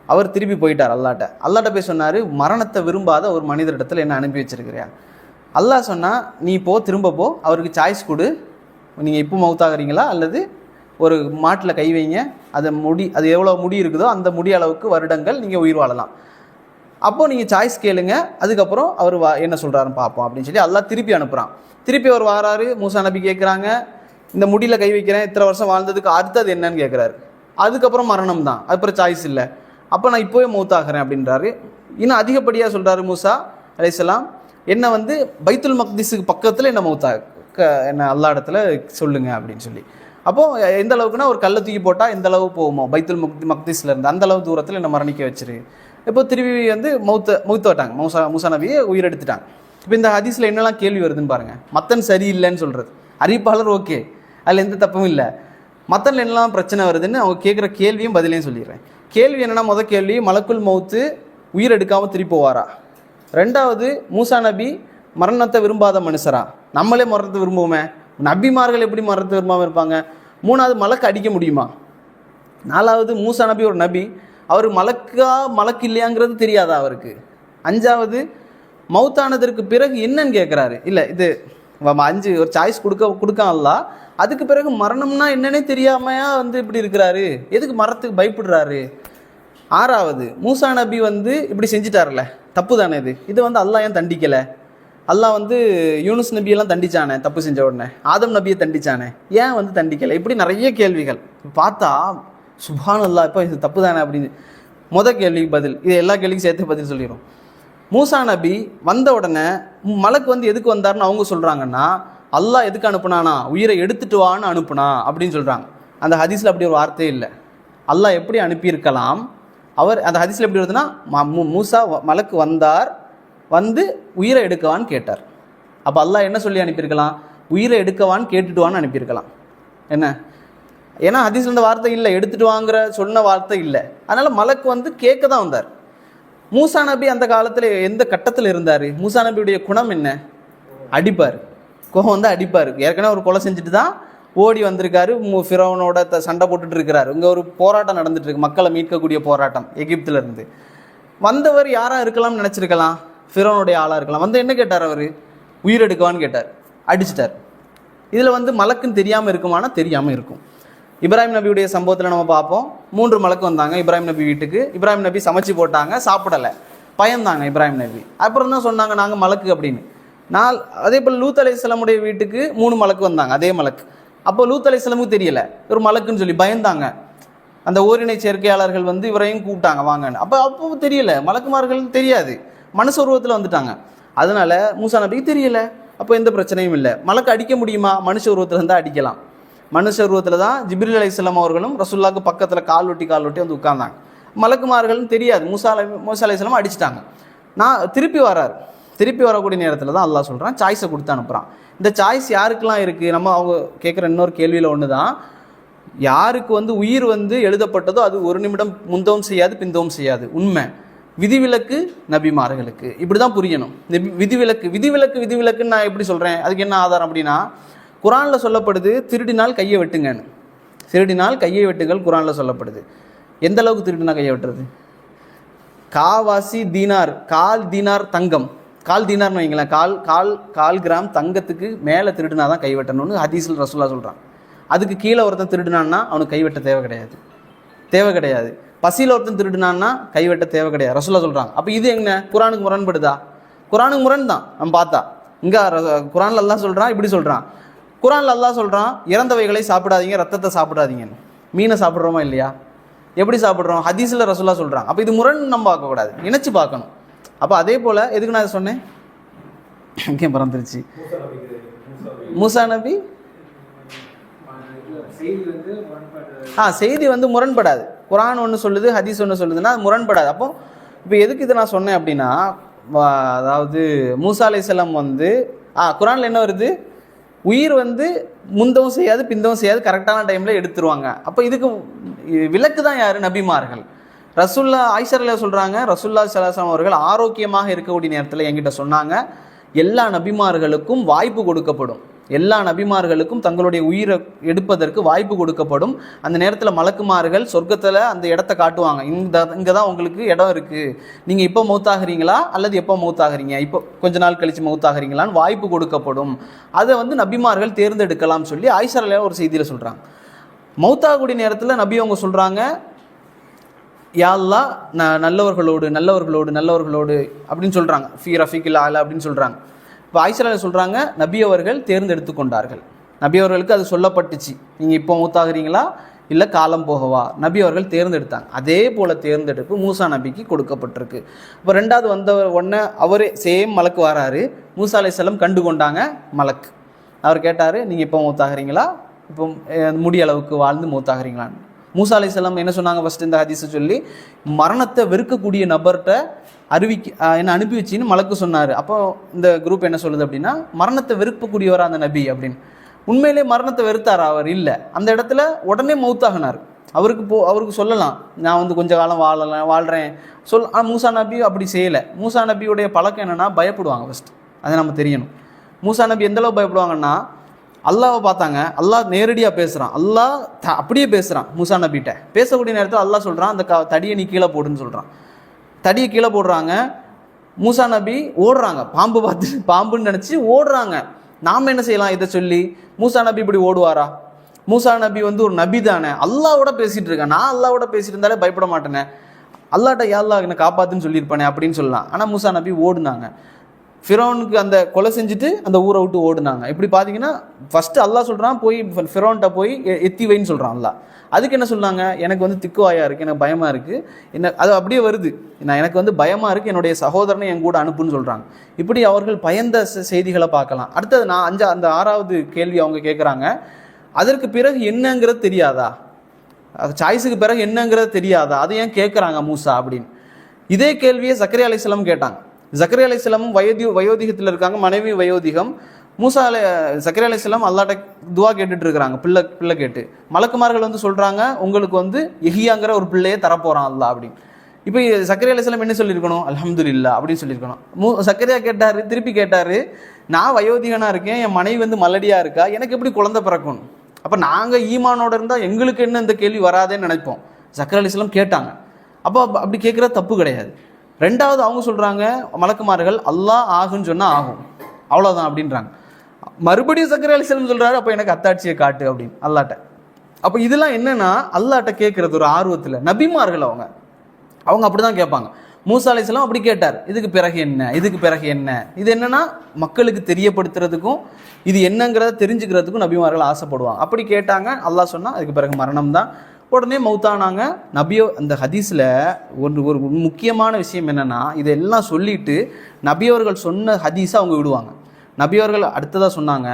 அவர் திருப்பி போயிட்டார் அல்லாட்ட போய் சொன்னார், மரணத்தை விரும்பாத ஒரு மனிதரிடத்தில் என்ன அனுப்பி வச்சிருக்கிறியா? அல்லாஹ் சொன்னால், நீ திரும்ப போ, அவருக்கு சாய்ஸ் கொடு, நீங்கள் இப்போ மவுத்தாகிறீங்களா அல்லது ஒரு மாட்டில் கை வைங்க, அது எவ்வளோ முடி இருக்குதோ அந்த முடி அளவுக்கு வருடங்கள் நீங்கள் உயிர் வாழலாம், அப்போது நீங்கள் சாய்ஸ் கேளுங்க, அதுக்கப்புறம் அவர் என்ன சொல்கிறாருன்னு பார்ப்போம் அப்படின்னு சொல்லி அல்லாஹ் திருப்பி அனுப்புகிறான். திருப்பி அவர் வாராரு, மூசா நபி கேட்குறாங்க, இந்த முடியில் கை வைக்கிறேன், இத்தனை வருஷம் வாழ்ந்ததுக்கு அடுத்தது என்னன்னு கேட்குறாரு. அதுக்கப்புறம் மரணம் தான், அதுக்கப்புறம் சாய்ஸ் இல்லை, அப்போ நான் இப்போவே மௌத்தாகிறேன் அப்படின்றாரு. இன்னும் அதிகப்படியாக சொல்கிறாரு மூசா அலைஹிஸ்ஸலாம், என்ன வந்து பைத்துல் மக்திஸுக்கு பக்கத்தில் என்ன என்ன அல்லா இடத்துல சொல்லுங்க அப்படின்னு சொல்லி. அப்போது எந்த அளவுக்குன்னா, ஒரு கல்லை தூக்கி போட்டால் எந்த அளவு போகுமோ பைத்துல் மக்திஸ்லேருந்து, அந்த அளவு தூரத்தில் என்ன மரணிக்க வச்சிரு. இப்போ திரும்பி வந்து மௌத்தாட்டாங்க, மூசா நபியை உயிரெடுத்துட்டாங்க. இப்போ இந்த ஹதீஸில் என்னெல்லாம் கேள்வி வருதுன்னு பாருங்கள். மத்தன் சரியில்லைன்னு சொல்கிறது, அறிவிப்பாளர் ஓகே, அதில் எந்த தப்பும் இல்லை. மத்தனில் என்னெல்லாம் பிரச்சனை வருதுன்னு அவங்க கேட்குற கேள்வியும் பதிலையும் சொல்லிடுறேன். கேள்வி என்னென்னா, முதல் கேள்வி, மலக்குல் மௌத்து உயிர் எடுக்காமல் திருப்பி போவாரா? ரெண்டாவது, மூசா நபி மரணத்தை விரும்பாத மனுஷரா? நம்மளே மரணத்தை விரும்புவோமே, நபிமார்கள் எப்படி மரணத்தை விரும்பாமல் இருப்பாங்க? மூணாவது, மலக்கு அடிக்க முடியுமா? நாலாவது, மூசா நபி ஒரு நபி, அவர் மலக்கு இல்லையாங்கிறது தெரியாதா அவருக்கு? அஞ்சாவது, மௌத்தானதற்கு பிறகு என்னன்னு கேட்குறாரு. இல்லை, இது 5 ஒரு சாய்ஸ் கொடுக்கான்ல, அதுக்கு பிறகு மரணம்னா என்னன்னே தெரியாமையா வந்து இப்படி இருக்கிறாரு, எதுக்கு மரணத்துக்கு பயப்படுறாரு? ஆறாவது, மூசா நபி வந்து இப்படி செஞ்சிட்டார்ல, தப்பு தானே இது வந்து அல்லாஹ் ஏன் தண்டிக்கலை? அல்லாஹ் வந்து யூனுஸ் நபியெல்லாம் தண்டிச்சானே தப்பு செஞ்ச உடனே, ஆதம் நபியை தண்டிச்சானே, ஏன் வந்து தண்டிக்கலை? இப்படி நிறைய கேள்விகள் பார்த்தா சுப்ஹானல்லாஹ், இப்போ இது தப்பு தானே அப்படின்னு முதல் கேள்விக்கு பதில், இது எல்லா கேள்விக்கும் சேர்த்து பதில் சொல்லிடும். மூசா நபி வந்த உடனே மலக்கு வந்து எதுக்கு வந்தார்னு அவங்க சொல்கிறாங்கன்னா, அல்லாஹ் எதுக்கு அனுப்புனானா, உயிரை எடுத்துட்டு வான்னு அனுப்புனா அப்படின்னு சொல்கிறாங்க. அந்த ஹதீஸில் அப்படி ஒரு வார்த்தையே இல்லை. அல்லாஹ் எப்படி அனுப்பியிருக்கலாம்? அவர் அந்த ஹதீஸில் எப்படி வருதுன்னா, மூசா மலக்கு வந்தார், வந்து உயிரை எடுக்கவான்னு கேட்டார். அப்போ அல்லாஹ் என்ன சொல்லி அனுப்பியிருக்கலாம்? உயிரை எடுக்கவான்னு கேட்டுட்டுவான்னு அனுப்பியிருக்கலாம். என்ன, ஏன்னா ஹதீஸில் இந்த வார்த்தை இல்லை, எடுத்துட்டு வாங்குற சொன்ன வார்த்தை இல்லை. அதனால் மலக்கு வந்து கேட்க தான் வந்தார். மூசா நபி அந்த காலத்தில் எந்த கட்டத்தில் இருந்தார்? மூசா நபியுடைய குணம் என்ன? அடிப்பார், கோபம் வந்து அடிப்பார். ஏற்கனவே ஒரு கொலை செஞ்சுட்டு தான் ஓடி வந்திருக்காரு, ஃபிரௌனோட சண்டை போட்டுட்டு இருக்கிறாரு. இங்கே ஒரு போராட்டம் நடந்துட்டு இருக்கு, மக்களை மீட்கக்கூடிய போராட்டம். எகிப்திலேருந்து வந்தவர் யாராக இருக்கலாம்னு நினச்சிருக்கலாம், ஃபிரௌனுடைய ஆளாக இருக்கலாம். வந்து என்ன கேட்டார் அவர்? உயிர் எடுக்கவான்னு கேட்டார், அடிச்சிட்டார். இதில் வந்து மலக்குன்னு தெரியாமல் இருக்குமானா தெரியாமல் இருக்கும். இப்ராஹிம் நபியுடைய சம்பவத்தில் நம்ம பார்ப்போம், 3 மலக்கு வந்தாங்க இப்ராஹிம் நபி வீட்டுக்கு. இப்ராஹிம் நபி சமைச்சு போட்டாங்க, சாப்பிடலை, பயந்தாங்க இப்ராஹிம் நபி. அப்புறம் தான் சொன்னாங்க நாங்கள் மலக்கு அப்படின்னு. அதே போல் லூத் அலைஹிஸ்ஸலாமுடைய வீட்டுக்கு 3 மலக்கு வந்தாங்க, அதே மலக்கு. அப்போ லூத் அலைஹிஸ்ஸலாமுக்கு தெரியல ஒரு மலக்குன்னு சொல்லி பயந்தாங்க. அந்த ஓரினை சேர்க்கையாளர்கள் வந்து இவரையும் கூப்பிட்டாங்க வாங்கன்னு. அப்போ தெரியல, மலக்குமார்கள் தெரியாது, மனுஷ உருவத்தில் வந்துட்டாங்க. அதனால மூசா நபிக்கு தெரியல. அப்போ எந்த பிரச்சனையும் இல்லை. மலக்கு அடிக்க முடியுமா? மனுஷ உருவத்தில் இருந்தால் அடிக்கலாம். மனுஷ உருவத்தில் தான் ஜிப்ரீல் அலைஹிஸ்ஸலாம் அவர்களும் ரசூலுல்லாஹ்க்கு பக்கத்தில் கால் ஒட்டி வந்து உட்கார்ந்தாங்க. மலக்குமார்களும் தெரியாது, மூசா அலைஹிஸ்ஸலாம் அடிச்சிட்டாங்க. திருப்பி வரக்கூடிய நேரத்தில் தான் அல்லாஹ் சொல்கிறான், சாய்ஸை கொடுத்து அனுப்புகிறான். இந்த சாய்ஸ் யாருக்கெல்லாம் இருக்குது? அவங்க கேட்குற இன்னொரு கேள்வியில் ஒன்று தான், யாருக்கு உயிர் எழுதப்பட்டதோ அது ஒரு நிமிடம் முந்தவும் செய்யாது பிந்தவும் செய்யாது, உண்மை. விதிவிலக்கு நபிமார்களுக்கு, இப்படி தான் புரியணும். விதிவிலக்குன்னு நான் எப்படி சொல்கிறேன், அதுக்கு என்ன ஆதாரம் அப்படின்னா, குரானில் சொல்லப்படுது திருடினால் கையை வெட்டுங்கன்னு. திருடினால் கையை வெட்டுங்கள் குரானில் சொல்லப்படுது. எந்த அளவுக்கு திருடினா கையை வெட்டுறது? காவாசி தீனார், கால் தீனார் தங்கம், கால் தீனார்னு வைங்களேன், கால் கிராம் தங்கத்துக்கு மேலே திருடினா தான் கை வெட்டணும்னு ஹதீஸில் ரசூலுல்லாஹ் சொல்கிறான். அதுக்கு கீழே ஒருத்தன் திருடினான்னா அவனுக்கு கைவெட்ட தேவை கிடையாது. பசியில் ஒருத்தன் திருடினான்னா கைவெட்ட தேவை கிடையாது, ரசூலுல்லாஹ் சொல்கிறாங்க. அப்போ இது என்ன குரானுக்கு முரண்படுதா? குரானுக்கு முரண் தான். நம்ம பார்த்தா இங்கே குரானில் அல்லாஹ் சொல்கிறான், இப்படி சொல்கிறான். குரானில் அல்லாஹ் சொல்கிறான், இறந்தவைகளை சாப்பிடாதீங்க, ரத்தத்தை சாப்பிடாதீங்கன்னு. மீனை சாப்பிட்றோமா இல்லையா? எப்படி சாப்பிட்றோம்? ஹதீஸில் ரசூலுல்லாஹ் சொல்கிறான். அப்போ இது முரண் நம்ம பார்க்கக்கூடாது, இணைச்சு பார்க்கணும். அப்போ அதே போல் எதுக்கு நான் சொன்னேன், இங்கே பறந்துருச்சு. மூசா நபி செய்தி முரண்படாது. குரான் ஒன்று சொல்லுது, ஹதீஸ் ஒன்று சொல்லுதுன்னா அது முரண்படாது. அப்போ இப்போ எதுக்கு இதை நான் சொன்னேன் அப்படின்னா, அதாவது மூசா அலைஹிஸ்ஸலாம் குரானில் என்ன வருது, உயிர் முந்தவும் செய்யாது பிந்தவும் செய்யாது, கரெக்டான டைமில் எடுத்துருவாங்க. அப்போ இதுக்கு விளக்கு தான் யார்? நபிமார்கள். ரசூல்லா ஆயிஷா சொல்கிறாங்க, ரசூலுல்லாஹி ஸல்லல்லாஹு அலைஹி வஸல்லம் அவர்கள் ஆரோக்கியமாக இருக்கக்கூடிய நேரத்தில் என்கிட்ட சொன்னாங்க, எல்லா நபிமார்களுக்கும் வாய்ப்பு கொடுக்கப்படும், எல்லா நபிமார்களுக்கும் தங்களுடைய உயிரை எடுப்பதற்கு வாய்ப்பு கொடுக்கப்படும். அந்த நேரத்தில் மலக்குமார்கள் சொர்க்கத்தில் அந்த இடத்த காட்டுவாங்க, இங்கே தான் உங்களுக்கு இடம் இருக்குது, நீங்கள் இப்போ மௌத்தாகிறீங்களா அல்லது எப்போ மௌத்தாகிறீங்க, இப்போ கொஞ்ச நாள் கழித்து மௌத்தாகிறீங்களான்னு வாய்ப்பு கொடுக்கப்படும். அதை நபிமார்கள் தேர்ந்தெடுக்கலாம் சொல்லி ஆயிஷா ஒரு செய்தியில் சொல்கிறாங்க. மௌத்தாகக்கூடிய நேரத்தில் நபி அவங்க சொல்கிறாங்க, யா அல்லாஹ் நல்லவர்களோடு அப்படின்னு சொல்கிறாங்க, ஃபீ ரஃபீக்கில் ஆலா அப்படின்னு சொல்கிறாங்க. இப்போ ஆயிஷா சொல்கிறாங்க, நபி அவர்கள் தேர்ந்தெடுத்து கொண்டார்கள், நபி அவர்களுக்கு அது சொல்லப்பட்டுச்சு, நீங்கள் இப்போ மூத்தாகிறீங்களா இல்லை காலம் போகவா, நபி அவர்கள் தேர்ந்தெடுத்தாங்க. அதே போல் தேர்ந்தெடுப்பு மூசா நபிக்கு கொடுக்கப்பட்டிருக்கு. இப்போ ரெண்டாவது உடனே அவரே சேம் மலக்கு வராரு, மூசா அலைஹிஸ்ஸலாம் கண்டு கொண்டாங்க மலக்கு. அவர் கேட்டார், நீங்கள் இப்போ மூத்தாகிறீங்களா, இப்போ முடிய அளவுக்கு வாழ்ந்து மூத்தாகிறீங்களான்னு. மூசா அலைஹிஸ்ஸலாம் என்ன சொன்னாங்க, ஃபஸ்ட்டு இந்த ஹதீஸை சொல்லி, மரணத்தை வெறுக்கக்கூடிய நபர்கிட்ட என்ன அனுப்பி வச்சின்னு மலக்கு சொன்னார். அப்போ இந்த குரூப் என்ன சொல்லுது அப்படின்னா, மரணத்தை வெறுக்கக்கூடியவரா அந்த நபி அப்படின்னு. உண்மையிலே மரணத்தை வெறுத்தாரா? அவர் இல்லை. அந்த இடத்துல உடனே மௌத்தாகினார். அவருக்கு சொல்லலாம், நான் கொஞ்ச காலம் வாழ்கிறேன் ஆனால் மூசா நபி அப்படி செய்யலை. மூசா நபியுடைய பழக்கம் என்னென்னா பயப்படுவாங்க. ஃபஸ்ட்டு அதை நம்ம தெரியணும். மூசா நபி எந்தளவு பயப்படுவாங்கன்னா, அல்லாவை பார்த்தாங்க, அல்லாஹ் நேரடியாக பேசுகிறான், அல்லாஹ் அப்படியே பேசுகிறான் மூசா நபிகிட்ட. பேசக்கூடிய நேரத்தில் அல்லாஹ் சொல்கிறான், அந்த தடியை நீ கீழே போடுன்னு சொல்கிறான். தடியை கீழே போடுறாங்க, மூசா நபி ஓடுறாங்க, பாம்புன்னு நினச்சி ஓடுறாங்க. நாம் என்ன செய்யலாம் இதை சொல்லி? மூசா நபி இப்படி ஓடுவாரா? மூசா நபி ஒரு நபி தானே, அல்லாவோட பேசிகிட்டு இருக்கேன், நான் அல்லாவோட பேசிட்டு இருந்தாலே பயப்பட மாட்டேனே, அல்லாட்ட யா அல்லாஹ் என்னை காப்பாற்றுன்னு சொல்லியிருப்பானே அப்படின்னு சொல்லலாம். ஆனால் மூசா நபி ஓடுனாங்க. ஃபிரௌனுக்கு அந்த கொலை செஞ்சுட்டு அந்த ஊரை விட்டு ஓடுனாங்க. இப்படி பார்த்தீங்கன்னா ஃபஸ்ட்டு அல்லாஹ் சொல்கிறான், போய் ஃபிரௌன்ட்ட போய் எத்தி வைன்னு சொல்கிறான் அல்லாஹ். அதுக்கு என்ன சொன்னாங்க, எனக்கு திக்குவாயாக இருக்குது, எனக்கு பயமாக இருக்குது, அது அப்படியே வருது, எனக்கு பயமாக இருக்குது, என்னுடைய சகோதரனை என் கூட அனுப்புன்னு சொல்கிறாங்க. இப்படி அவர்கள் பயந்த செய்திகளை பார்க்கலாம். அடுத்தது அந்த 6வது கேள்வி அவங்க கேட்குறாங்க, அதற்கு பிறகு என்னங்கிறது தெரியாதா, சாய்ஸுக்கு பிறகு என்னங்கிறது தெரியாதா, அதை ஏன் கேட்குறாங்க மூசா அப்படின்னு. இதே கேள்வியை ஜக்கரியா அலைஹிஸ்ஸலாம் கேட்டாங்க. ஜக்கரியா அலைஹிஸ்ஸலாம் வயோதிகத்தில் இருக்காங்க, மனைவி வயோதிகம். ஜக்கரியா அலைஹிஸ்ஸலாம் அல்லாஹ்ட்ட துவா கேட்டுட்டு இருக்கிறாங்க, பிள்ளை கேட்டு. மலக்குமார்கள் சொல்கிறாங்க, உங்களுக்கு யஹ்யாங்கிற ஒரு பிள்ளையே தரப்போகிறான் அல்லாஹ் அப்படின்னு. இப்போ ஜக்கரியா அலைஹிஸ்ஸலாம் என்ன சொல்லியிருக்கணும்? அல்ஹம்துலில்லாஹ் அப்படின்னு சொல்லியிருக்கணும். ஜக்கரியா திருப்பி கேட்டார், நான் வயோதிகனாக இருக்கேன், என் மனைவி மலடியாக இருக்கா, எனக்கு எப்படி குழந்தை பிறக்கணும்? அப்போ நாங்கள் ஈமானோட இருந்தால் எங்களுக்கு என்ன இந்த கேள்வி வராதேன்னு நினைப்போம். ஜக்கரியா அலைஹிஸ்ஸலாம் கேட்டாங்க. அப்போ அப்படி கேட்குறது தப்பு கிடையாது. ரெண்டாவது அவங்க சொல்கிறாங்க, மலக்குமார்கள் அல்லாஹ் ஆகுன்னு சொன்னால் ஆகும், அவ்வளோதான் அப்படின்றாங்க. மறுபடியும் ஜக்கரியா அலைஹிஸ்ஸலாம் சொல்கிறாரு, அப்போ எனக்கு அத்தாட்சியை காட்டு அப்படின்னு அல்லாட்ட. அப்போ இதெல்லாம் என்னென்னா அல்லாட்ட கேட்குறது ஒரு ஆர்வத்தில். நபிமார்கள் அவங்க அப்படி தான் கேட்பாங்க. மூசா அலைஹிஸ்ஸலாம் அப்படி கேட்டார், இதுக்கு பிறகு என்ன, இது என்னென்னா மக்களுக்கு தெரியப்படுத்துறதுக்கும் இது என்னங்கிறத தெரிஞ்சுக்கிறதுக்கும் நபிமார்கள் ஆசைப்படுவாங்க. அப்படி கேட்டாங்க. அல்லாஹ் சொன்னால் அதுக்கு பிறகு மரணம் தான். உடனே மௌத்தானாங்க. அந்த ஹதீஸில் ஒரு முக்கியமான விஷயம் என்னென்னா, இதெல்லாம் சொல்லிட்டு நபியவர்கள் சொன்ன ஹதீஸை அவங்க விடுவாங்க. நபியவர்கள் அடுத்ததாக சொன்னாங்க,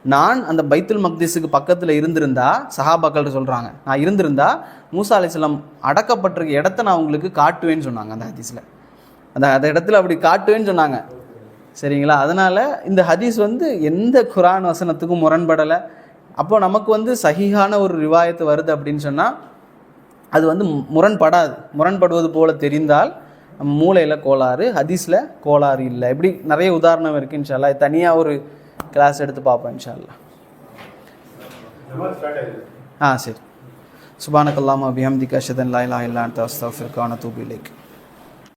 நான் அந்த பைத்துல் மக்திஸுக்கு பக்கத்தில் இருந்திருந்தா, சஹாபாக்கள் சொல்கிறாங்க, நான் இருந்திருந்தா மூசா அலைஹிஸ்ஸலாம் அடக்கப்பட்டிருக்க இடத்த நான் உங்களுக்கு காட்டுவேன்னு சொன்னாங்க அந்த ஹதீஸில். அந்த இடத்துல அப்படி காட்டுவேன்னு சொன்னாங்க. சரிங்களா? அதனால் இந்த ஹதீஸ் வந்து எந்த குர்ஆன் வசனத்துக்கும் முரண்படலை. அப்போ நமக்கு வந்து சஹீஹான ஒரு ரிவாயத்து வருது அப்படின்னு சொன்னால் அது வந்து முரண்படாது. முரண்படுவது போல் தெரிந்தால் நம்ம மூளையில் கோளாறு, ஹதீஸில் கோளாறு இல்லை. இப்படி நிறைய உதாரணம் இருக்குது. இன்ஷா அல்லாஹ் தனியாக ஒரு கிளாஸ் எடுத்து பார்ப்போம் இன்ஷா அல்லாஹ். சரி. சுப்ஹானக்கல்லாஹும்ம வபிஹம்திக அஷ்ஹது அன் லா இலாஹா இல்லா அன்த அஸ்தக்ஃபிருக வ அத்தூபு இலைக்.